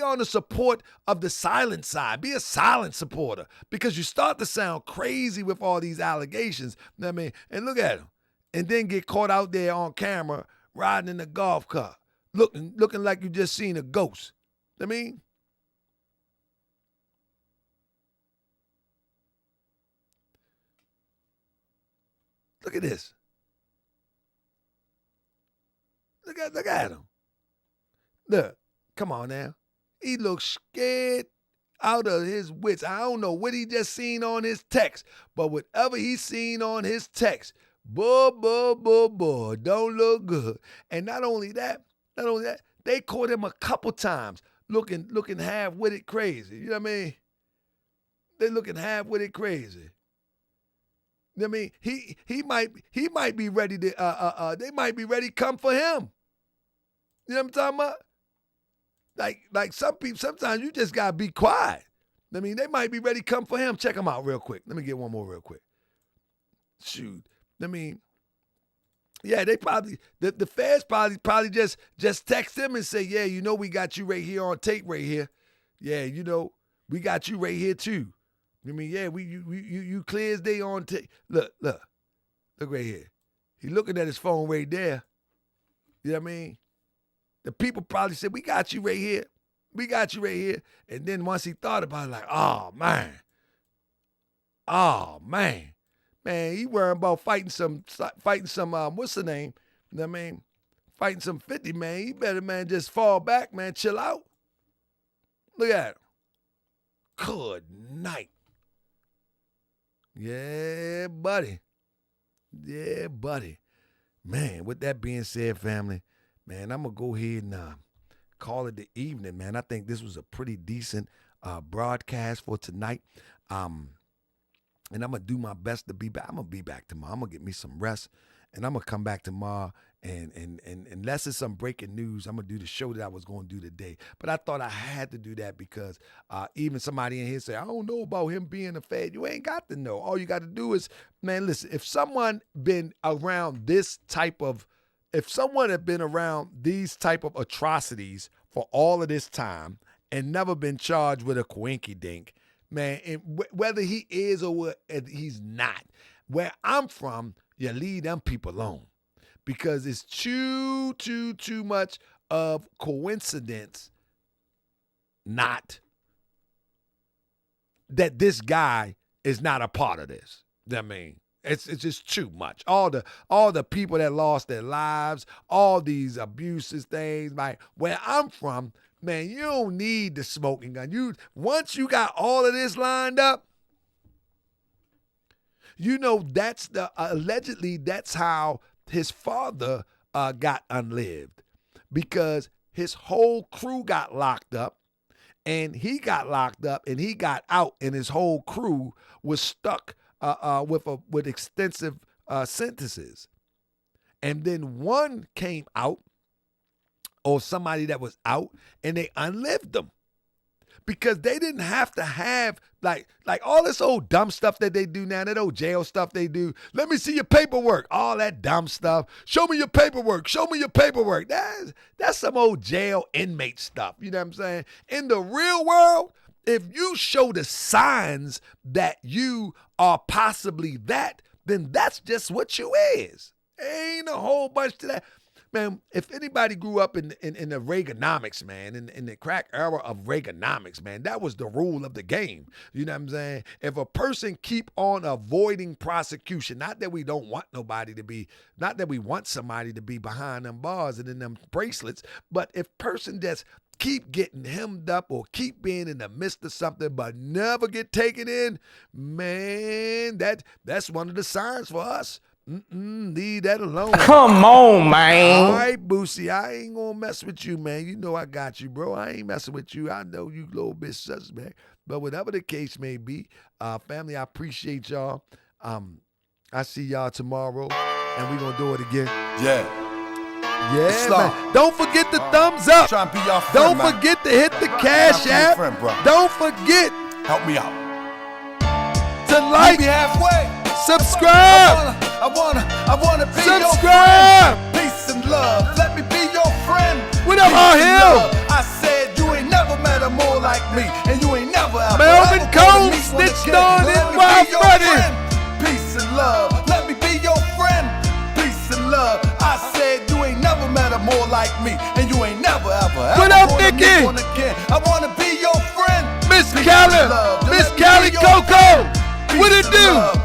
on the support of the silent side. Be a silent supporter, because you start to sound crazy with all these allegations. I mean, and look at him, and then get caught out there on camera riding in a golf cart, looking like you just seen a ghost. I mean, look at this. Look at him. Look. Come on now. He looks scared out of his wits. I don't know what he just seen on his text, but whatever he seen on his text, boy, don't look good. And not only that, they caught him a couple times looking half-witted crazy. You know what I mean? They looking half-witted crazy. You know what I mean? He might be ready to they might be ready to come for him. You know what I'm talking about? Like some people, sometimes you just gotta be quiet. I mean, they might be ready to come for him. Check him out real quick. Let me get one more real quick. Shoot. I mean, yeah, they probably the feds probably just text him and say, yeah, you know, we got you right here on tape right here. Yeah, you know, we got you right here too. I mean, yeah, you clear as day on tape. Look right here. He looking at his phone right there. You know what I mean? The people probably said, we got you right here. We got you right here. And then once he thought about it, like, oh, man. Man, he worrying about fighting some, what's the name? You know what I mean? Fighting some 50, man. He better, man, just fall back, man. Chill out. Look at him. Good night. Yeah, buddy. Man, with that being said, family, man, I'm going to go ahead and call it the evening, man. I think this was a pretty decent broadcast for tonight. And I'm going to do my best to be back. I'm going to be back tomorrow. I'm going to get me some rest. And I'm going to come back tomorrow. And unless there's some breaking news, I'm going to do the show that I was going to do today. But I thought I had to do that because even somebody in here say, I don't know about him being a Fed. You ain't got to know. All you got to do is, man, listen, if someone been around these type of atrocities for all of this time and never been charged with a quinky dink, man, and whether he is or he's not, where I'm from, you leave them people alone. Because it's too much of coincidence not that this guy is not a part of this. I mean, it's just too much. All the people that lost their lives, all these abuses, things, like where I'm from, man, you don't need the smoking gun. Once you got all of this lined up, you know that's allegedly that's how his father got unlived, because his whole crew got locked up, and he got locked up, and he got out, and his whole crew was stuck with extensive sentences. And then one came out, or somebody that was out, and they unlived them. Because they didn't have to have, like all this old dumb stuff that they do now, that old jail stuff they do. Let me see your paperwork. All that dumb stuff. Show me your paperwork. Show me your paperwork. That's some old jail inmate stuff. You know what I'm saying? In the real world, if you show the signs that you are possibly that, then that's just what you is. Ain't a whole bunch to that. Man, if anybody grew up in the Reaganomics, man, in the crack era of Reaganomics, man, that was the rule of the game. You know what I'm saying? If a person keep on avoiding prosecution, not that we don't want nobody to be, not that we want somebody to be behind them bars and in them bracelets, but if person just keep getting hemmed up or keep being in the midst of something but never get taken in, man, that's one of the signs for us. Leave that alone. Come on, man. All right, Boosie, I ain't gonna mess with you, man. You know I got you, bro. I ain't messing with you. I know you little bit suspect. But whatever the case may be, family, I appreciate y'all. I see y'all tomorrow, and we gonna do it again. Yeah, man. Don't forget the thumbs up. Trying to be your friend, Don't forget to hit the Cash App. Friend, bro. Don't forget Help me out. to like, Meet me halfway. subscribe. I wanna be Subscribe. your friend. Peace and love. Let me be your friend. What up, Peace all and Hill? love. I said you ain't never met a more like me, and you ain't never ever Melvin ever Combs gonna meet one snitched again. on Let his me wife, be your buddy. friend. Peace and love. Let me be your friend. Peace and love. I said you ain't never met a more like me, and you ain't never ever What ever up, gonna Nikki? meet one again. I wanna be your friend. Miss Peace Callie, and love. Miss Let me Callie be your Coco, what it Peace and do? love.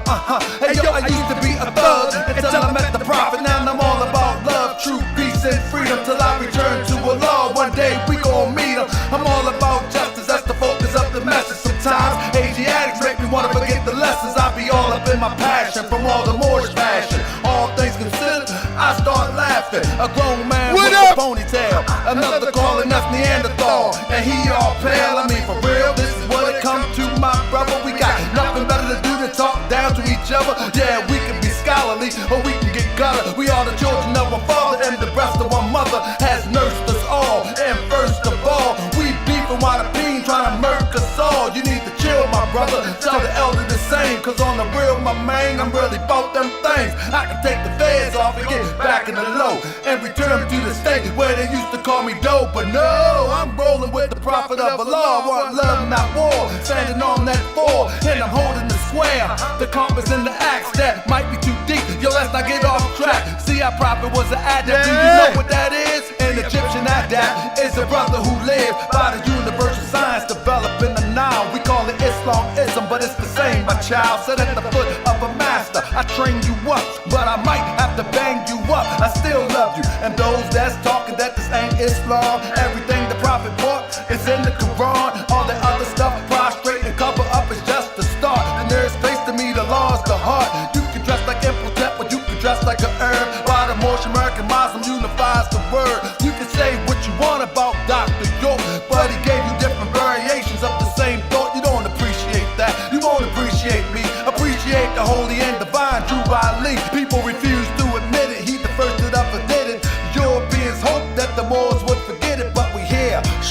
Hey yo, I used to be a thug until I met the prophet. Now I'm all about love, truth, peace, and freedom till I return to Allah. One day we gon' meet him. I'm all about justice, that's the focus of the message. Sometimes Asiatics make me wanna forget the lessons. I be all up in my passion from all the Moorish passion. All things considered, I start laughing. A grown man What with up? a ponytail, another calling us Neanderthal, and he all pale. I mean, for real, this is what it come to, my brother. We got nothing better to do than talk down to each other. Yeah, we can be scholarly or we can get gutter. We are the children of one father, and the breast of one mother has nursed us all. And first of all, we beefing while the bean trying to murk us all. You need to chill, my brother. Tell the elder the same, cause on the real, my man, I'm really about them things. I can take the feds off and get back in the low and return to the state where they used to call me dope. But no, I'm rolling with the prophet of Allah. Want love, not war. Standing on that floor, and I'm holding the square. The compass and the axe that might be too deep. Yo, let's not get off track. See, our prophet was an adept. Do you know what that is? An Egyptian adept is a brother who lived by the universal science developed in the Nile. We call it Islamism, but it's the same, my child. Sit at the foot of a master. I train you up, but I might have to bang you up. I still love you. And those that's talking that this ain't Islam, everything the prophet brought is in the Quran. All the other stuff, prostrate and cover up, is just the start. The nearest place to me, the law is the heart. You can dress like Imhotep, but you can dress like an herb. By the Moorish American Muslim unifies the word. You can say what you want about Dr. York, but he gave you different variations of the same thought. You don't appreciate that. You won't appreciate me. Appreciate the holy and divine Drew Ali. People refuse to admit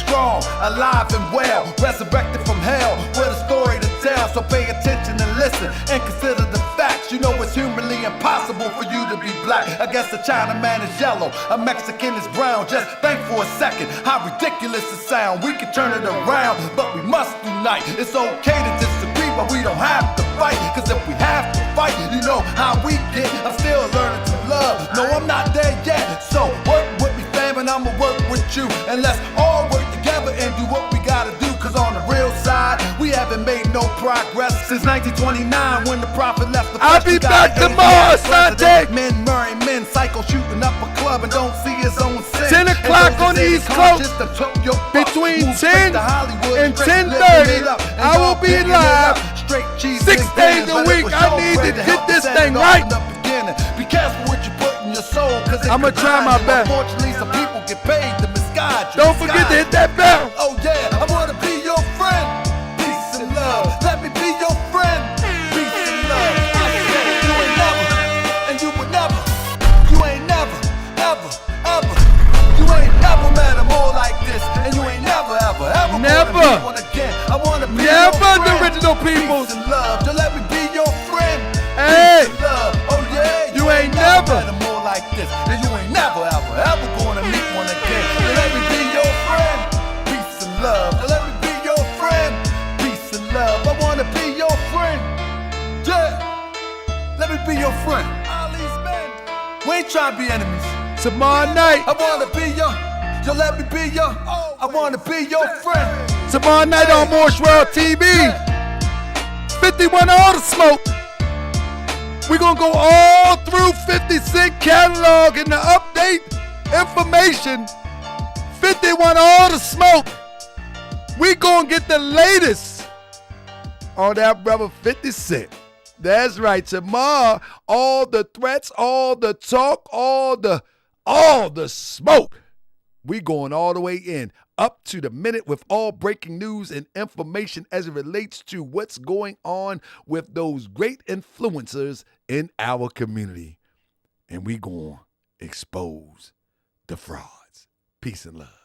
strong, alive and well, resurrected from hell, with a story to tell. So pay attention and listen, and consider the facts. You know it's humanly impossible for you to be black. I guess a Chinaman is yellow, a Mexican is brown. Just think for a second how ridiculous it sounds. We can turn it around, but we must unite. It's okay to disagree, but we don't have to fight. Cause if we have to fight, you know how we get. I'm still learning to love. No, I'm not there yet. So work with me, fam, and I'ma work with you. And let's all work together and do what we gotta do. Cause on the real side, we haven't made no progress since 1929 when the prophet left the flesh. I'll be back tomorrow, Sunday. Men marrying men, psycho shooting up a club and don't see his own sin. 10 o'clock on the East Coast. Between 10 and 10:30, I will be live 6 days a week. I need to get this thing right. Be careful what you put in your soul, cause I'ma try my best. Unfortunately, some people get paid to misguide you. Don't forget to hit that bell. Oh yeah, I wanna be your friend. Peace and love. Let me be your friend. Peace and love. I said you ain't never, and you would never. You ain't never, ever, ever. You ain't never met a more like this, and you ain't never, ever, ever. Never. One again. I wanna be Never your friend. the original people. Peace and love. So let me be your friend. Hey. Peace and love. Oh yeah. You ain't never met a more like this, and you ain't never, ever, ever gonna meet one again. So let me be your friend. Peace and love. So let me be your friend. Peace and love. I wanna be your friend. Yeah. Let me be your friend. All these men, we ain't trying to be enemies. Tomorrow night. I wanna be your. So let me be your. I wanna be your friend. Tomorrow night on Moorish World TV. 51 All the Smoke. We're going to go all through 50 Cent catalog and the update information. 51 All the Smoke. We going to get the latest on that brother 50 Cent. That's right. Tomorrow, all the threats, all the talk, all the smoke. We going all the way in, up to the minute with all breaking news and information as it relates to what's going on with those great influencers in our community. And we going to expose the frauds. Peace and love.